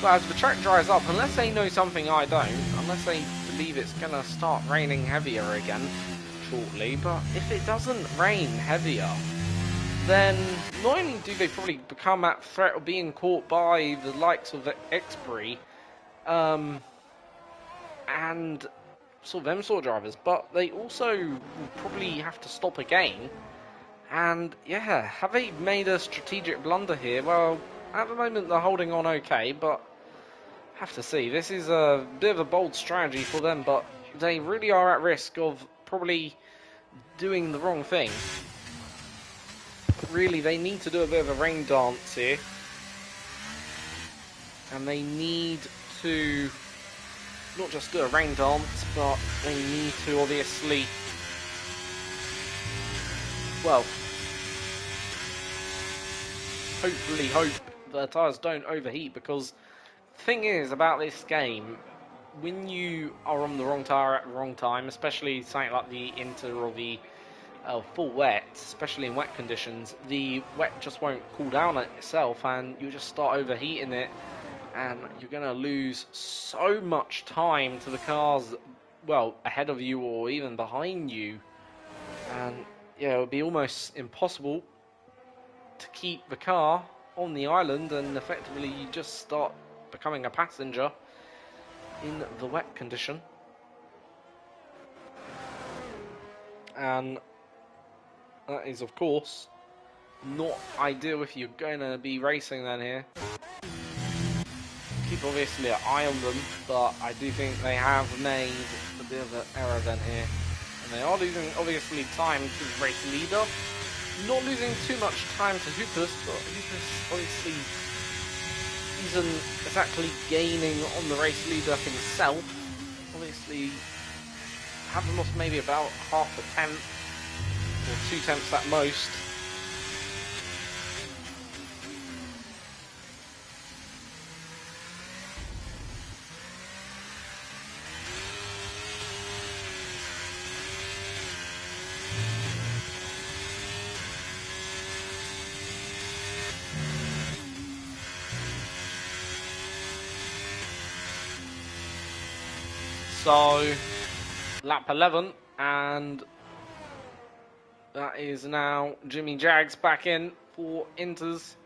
[SPEAKER 1] well, as the track dries up, unless they know something I don't, unless they believe it's going to start raining heavier again shortly, but if it doesn't rain heavier, then not only do they probably become at threat of being caught by the likes of the Xbree and sort of them sort of drivers, but they also will probably have to stop again. And yeah, have they made a strategic blunder here? Well, at the moment they're holding on okay, but have to see. This is a bit of a bold strategy for them, but they really are at risk of probably doing the wrong thing. Really, they need to do a bit of a rain dance here. And they need to not just do a rain dance, but they need to obviously, well, hopefully hope the tyres don't overheat, because the thing is about this game, when you are on the wrong tyre at the wrong time, especially something like the inter or the full wet, especially in wet conditions, the wet just won't cool down itself and you just start overheating it, and you're going to lose so much time to the cars, well, ahead of you or even behind you. And yeah, it would be almost impossible to keep the car on the island, and effectively you just start becoming a passenger in the wet condition. And that is, of course, not ideal if you're going to be racing then here. Keep obviously an eye on them, but I do think they have made a bit of an error then here. And they are losing, obviously, time to the race leader. Not losing too much time to Hoopus, but Hoopus obviously isn't exactly gaining on the race leader himself. Obviously, haven't lost maybe about half a tenth, or 2 tenths at most. So, lap 11, and that is now Jimmy Jags back in for Inters.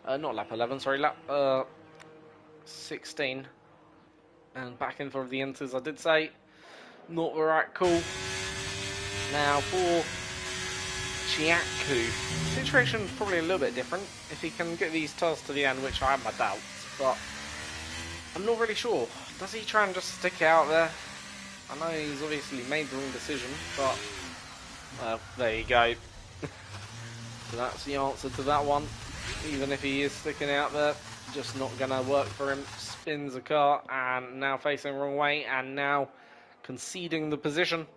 [SPEAKER 1] Not lap 11, sorry, lap 16. And back in for the Inters, I did say. Not the right call. Now for Chiaku. Situation's probably a little bit different. If he can get these turns to the end, which I have my doubts, but I'm not really sure. Does he try and just stick it out there? I know he's obviously made the wrong decision, but well, there you go. So that's the answer to that one. even if he is sticking out there. Just not going to work for him. Spins the car and now facing the wrong way and now conceding the position.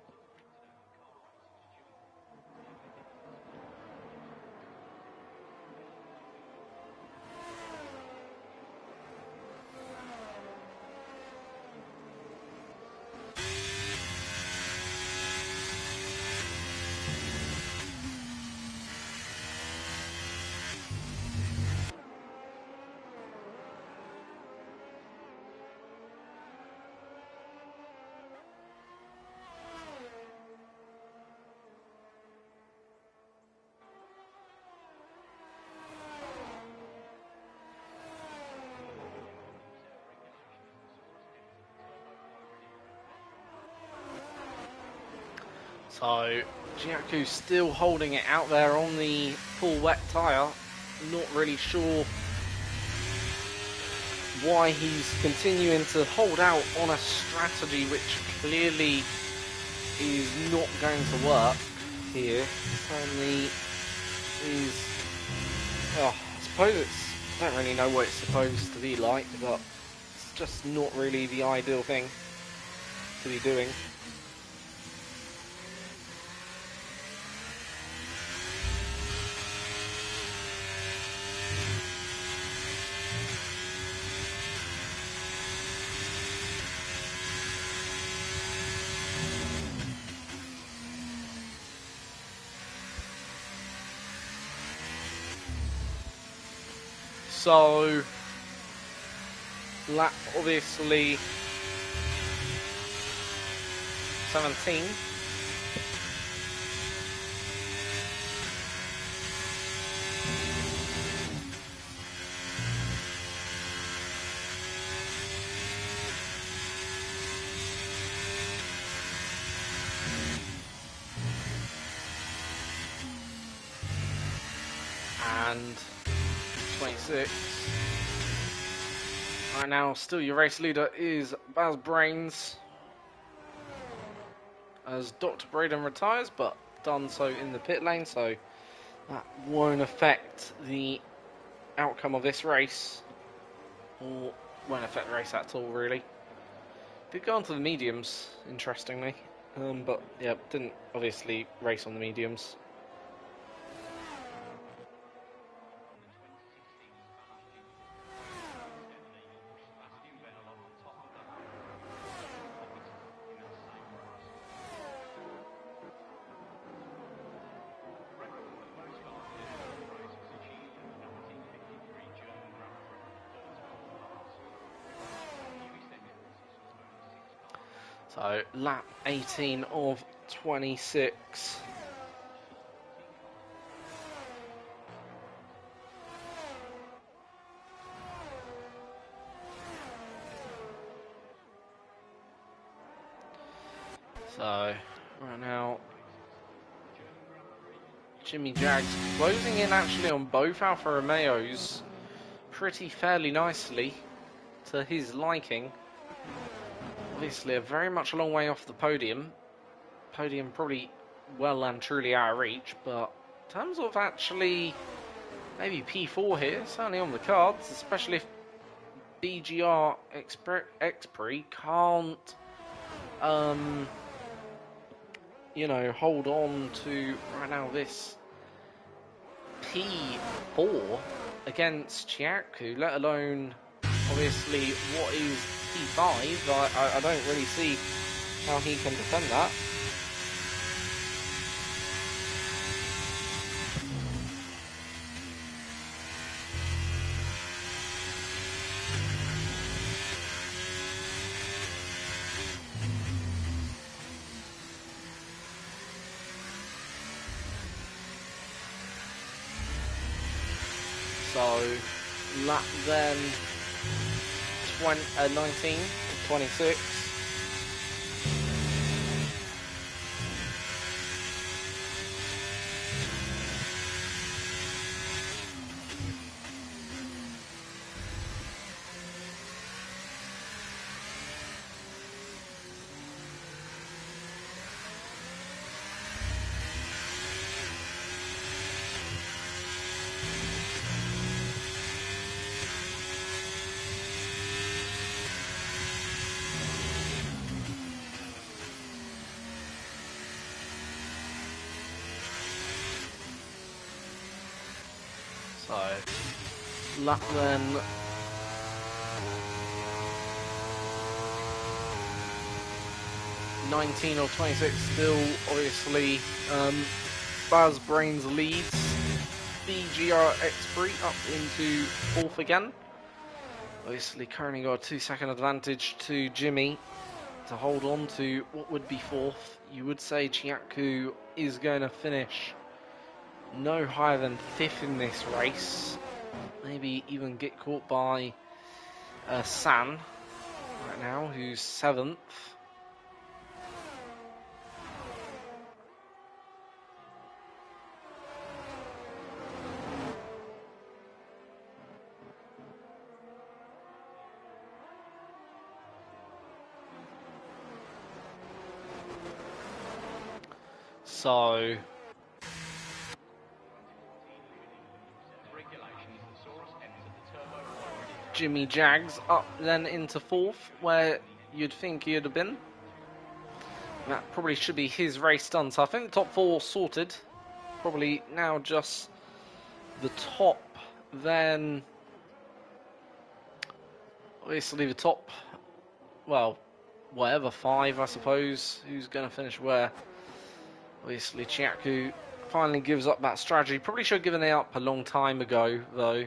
[SPEAKER 1] So, Giacu's still holding it out there on the full wet tyre. Not really sure why he's continuing to hold out on a strategy which clearly is not going to work here. Certainly is... Oh, I suppose I don't really know what it's supposed to be like, but it's just not really the ideal thing to be doing. So, lap obviously 17. And 26. Right now, still your race leader is Baz Brains, as Dr. Braden retires, but done so in the pit lane, so that won't affect the outcome of this race, or won't affect the race at all, really. Did go on to the mediums, interestingly, but yeah, didn't obviously race on the mediums. So, lap 18 of 26. So, right now, Jimmy Jags closing in actually on both Alfa Romeos pretty fairly nicely to his liking. Obviously, a very much a long way off the podium. Podium probably well and truly out of reach, but in terms of actually maybe P4 here, certainly on the cards, especially if BGR Expre can't, you know, hold on to right now this P4 against Chiaku, let alone obviously what is P5. I don't really see how he can defend that. So, lap then 19, 26. So, lap then 19 or 26 still, obviously, Baz Brains leads. BGRX3 up into 4th again. Obviously, currently got a 2-second advantage to Jimmy to hold on to what would be 4th. You would say Chiaku is going to finish no higher than 5th in this race. Maybe even get caught by San right now, who's 7th. So, Jimmy Jags up then into 4th, where you'd think he'd have been. That probably should be his race done. So I think the top 4 sorted. Probably now just the top, then obviously the top, well, whatever 5, I suppose. Who's going to finish where? Obviously, Chiaku finally gives up that strategy. Probably should have given it up a long time ago, though.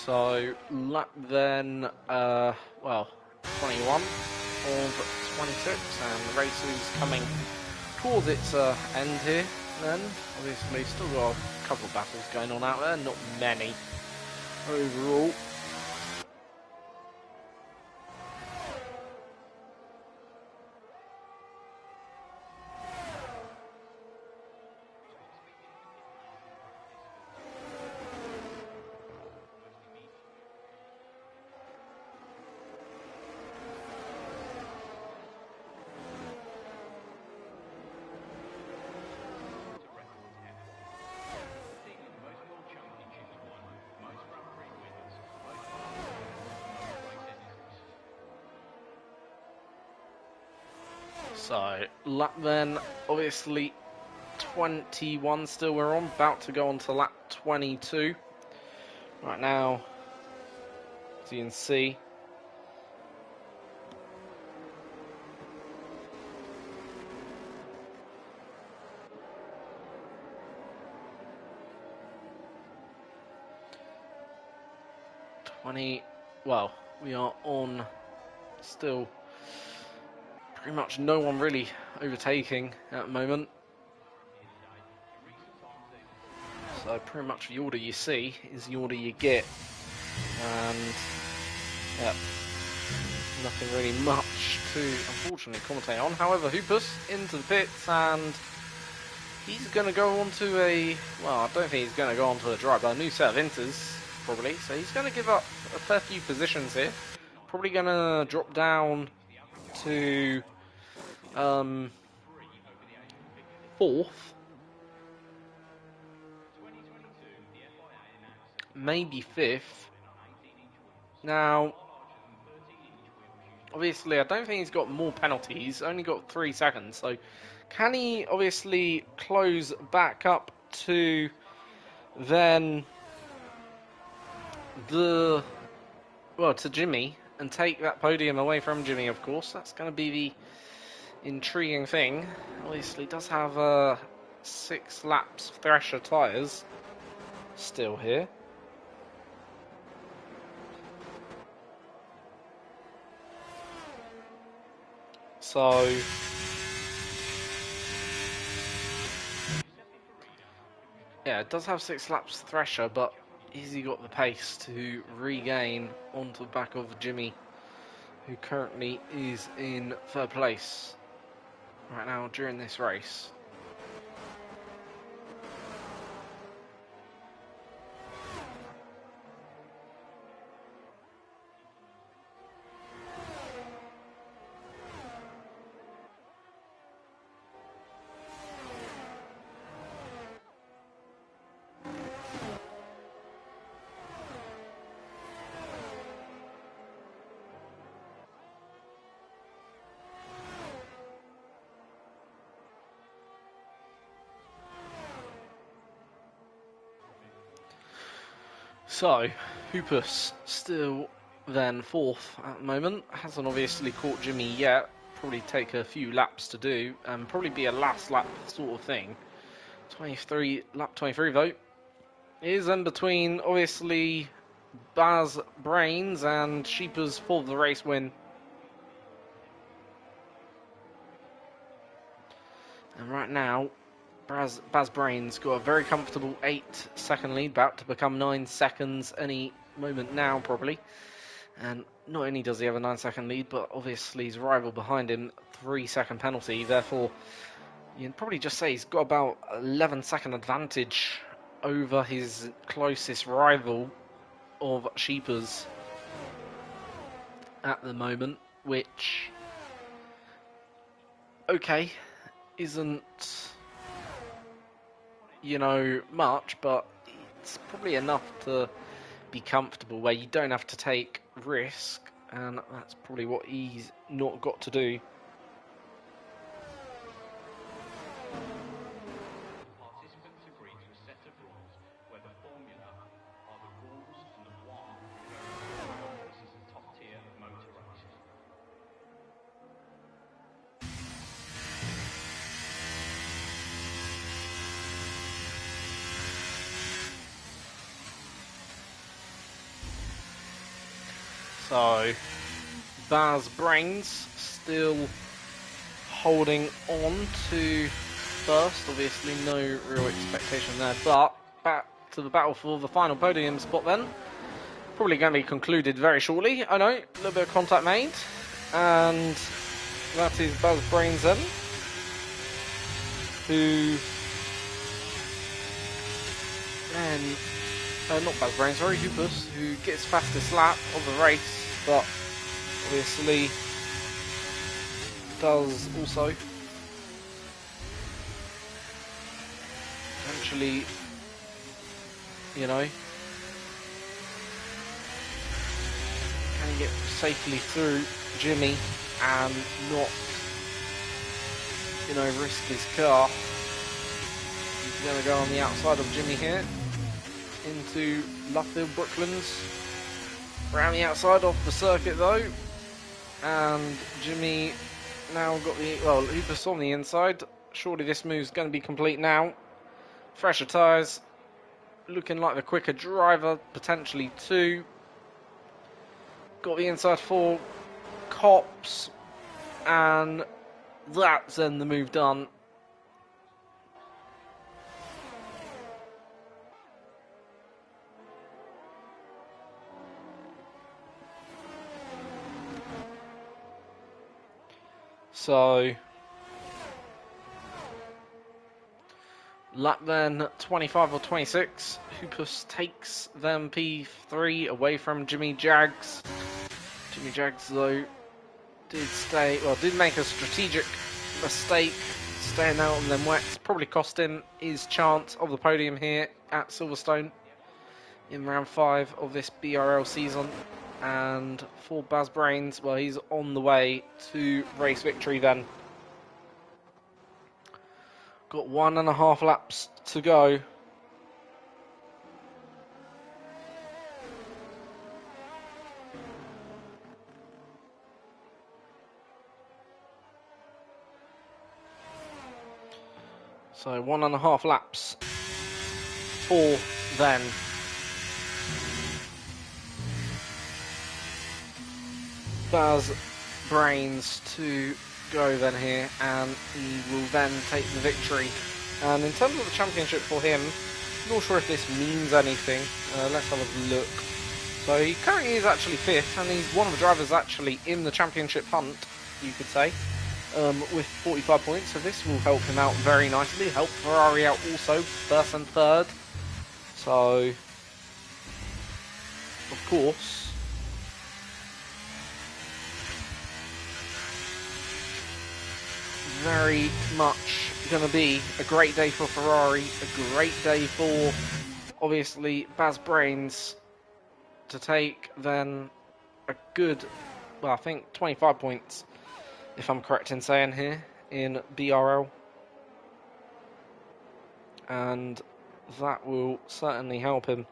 [SPEAKER 1] So, lap then, well, 21 of 26, and the race is coming towards its end here then. Obviously, still got a couple of battles going on out there, not many overall. So, lap then, obviously 21 still we're on, about to go on to lap 22. Right now, as you can see, well, we are on still pretty much no one really overtaking at the moment. So pretty much the order you see is the order you get. And yeah, nothing really much to unfortunately commentate on. However, Hoopus into the pits, and he's going to go on to a, well, I don't think he's going to go on to a dry, but a new set of inters, probably. So he's going to give up a fair few positions here. Probably going to drop down to 4th. Maybe 5th. Now, obviously, I don't think he's got more penalties. He's only got 3 seconds. So, can he obviously close back up to then to Jimmy and take that podium away from Jimmy, of course. That's going to be the intriguing thing. Obviously, does have 6 laps Thrasher tyres still here. So, Yeah, it does have 6 laps Thresher, but has he got the pace to regain onto the back of Jimmy, who currently is in 3rd place right now during this race? So, Hoopus still then 4th at the moment. Hasn't obviously caught Jimmy yet. Probably take a few laps to do, and probably be a last lap sort of thing. Lap 23 though. Is in between, obviously, Baz Brains and Sheepers for the race win. And right now, Baz Brains got a very comfortable 8-second lead, about to become 9 seconds any moment now, probably. And not only does he have a 9-second lead, but obviously his rival behind him, 3-second penalty. Therefore, you can probably just say he's got about 11-second advantage over his closest rival of Sheepers at the moment, which, okay, isn't, much, but it's probably enough to be comfortable where you don't have to take risk, and that's probably what he's not got to do.
[SPEAKER 2] Participants agree to a set of rules where the formula are the rules and the one this is a top tier motor race.
[SPEAKER 1] So, Baz Brains still holding on to 1st. Obviously, no real expectation there, but back to the battle for the final podium spot then. Probably going to be concluded very shortly. I know, a little bit of contact made, and that is Baz Brains then, who then. Not Baz Brains, sorry, Hoopus, who gets fastest lap of the race, but obviously does also eventually, can get safely through Jimmy and not, risk his car. He's going to go on the outside of Jimmy here into Luffield Brooklands. Around the outside off the circuit though, and Jimmy now got Hoopus on the inside. Surely this move's going to be complete now. Fresher tyres, looking like the quicker driver, potentially too. Got the inside for Cops, and that's then the move done. So, lap then 25 or 26, Hoopus takes them P3 away from Jimmy Jags. Jimmy Jags, though, did make a strategic mistake, staying out on them wets, probably cost him his chance of the podium here at Silverstone in round 5 of this BRL season. And for Baz Brains, well, he's on the way to race victory then. Got 1.5 laps to go. So 1.5 laps for then Baz Brains to go then here, and he will then take the victory. And in terms of the championship for him, Not sure if this means anything. Let's have a look. So he currently is actually 5th, and he's one of the drivers actually in the championship hunt, you could say, with 45 points. So this will help him out very nicely. Help Ferrari out also, 1st and 3rd. So, of course, very much going to be a great day for Ferrari, a great day for, obviously, Baz Brains to take then a good, well, I think 25 points, if I'm correct in saying here, in BRL. And that will certainly help him.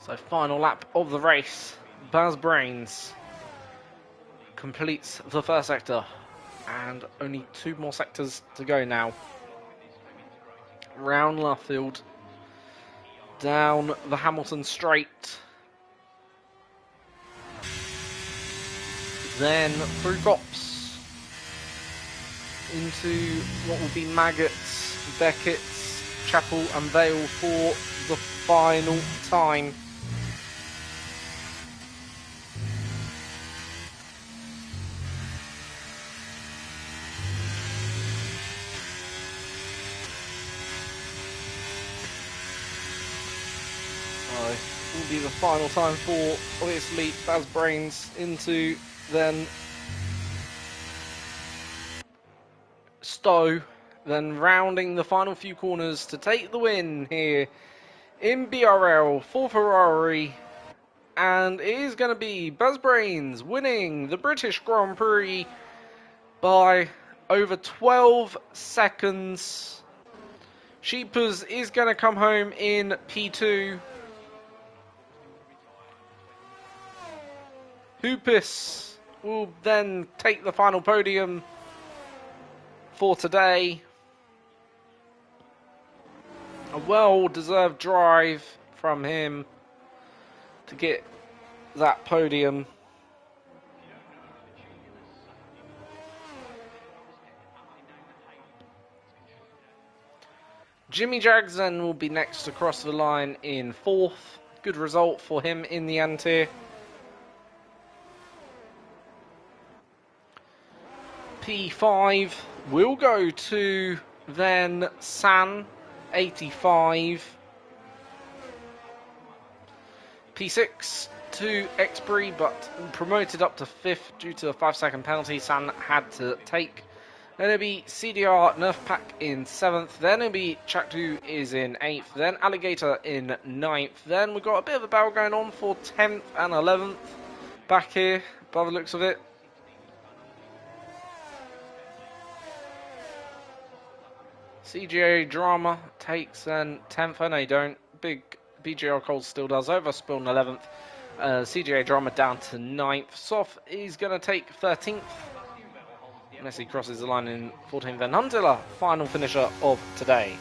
[SPEAKER 1] So final lap of the race, Baz Brains completes the first sector, and only 2 more sectors to go now. Round Luffield, down the Hamilton Straight, then through Copse, into what will be Maggots, Beckett's, Chapel and Vale for the final time. Will be the final time for, obviously, Baz Brains into then Stowe, then rounding the final few corners to take the win here in BRL for Ferrari. And it is going to be Baz Brains winning the British Grand Prix by over 12 seconds. Sheepers is going to come home in P2. Hoopus will then take the final podium for today. A well-deserved drive from him to get that podium. Jimmy Jackson will be next across the line in 4th. Good result for him in the end here. P5 will go to then San, 85. P6 to Exbury, but promoted up to 5th due to a 5-second penalty San had to take. Then it'll be CDR Nerf Pack in 7th. Then it'll be Chakdu is in 8th. Then Alligator in 9th. Then we've got a bit of a battle going on for 10th and 11th back here, by the looks of it. CGA Drama takes then 10th. Oh no, you don't. Big BGR Cold still does. Overspill in 11th. CGA Drama down to 9th. Soft is going to take 13th. Unless he crosses the line in 14th. Then Huntilla, final finisher of today.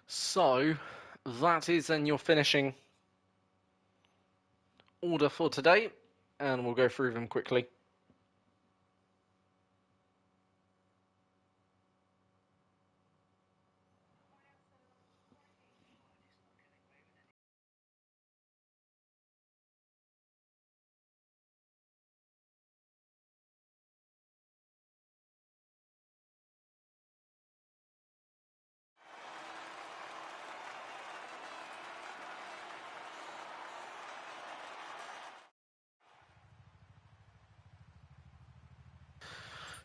[SPEAKER 1] So, that is then your finishing order for today, and we'll go through them quickly.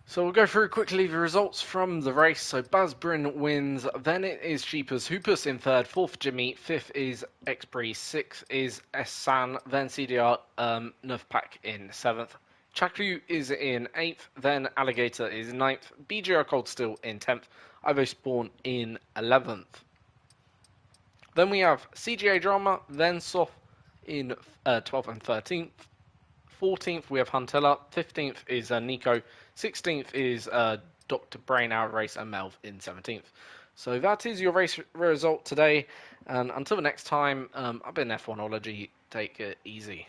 [SPEAKER 1] So we'll go through quickly the results from the race. So Baz Bryn wins, then it is Sheepers, Hoopus in 3rd, 4th Jimmy, 5th is Exbury, 6th is San, then CDR Nufpak in 7th. Chakru is in 8th, then Alligator is 9th, BGR Cold Steel in 10th, Ivo Spawn in 11th. Then we have CGA Drama, then Soft in 12th and 13th. 14th we have Huntella. 15th is Nico. 16th is Dr. Brain Out Race and Melv in 17th. So that is your race result today. And until the next time, I've been F1ology. Take it easy.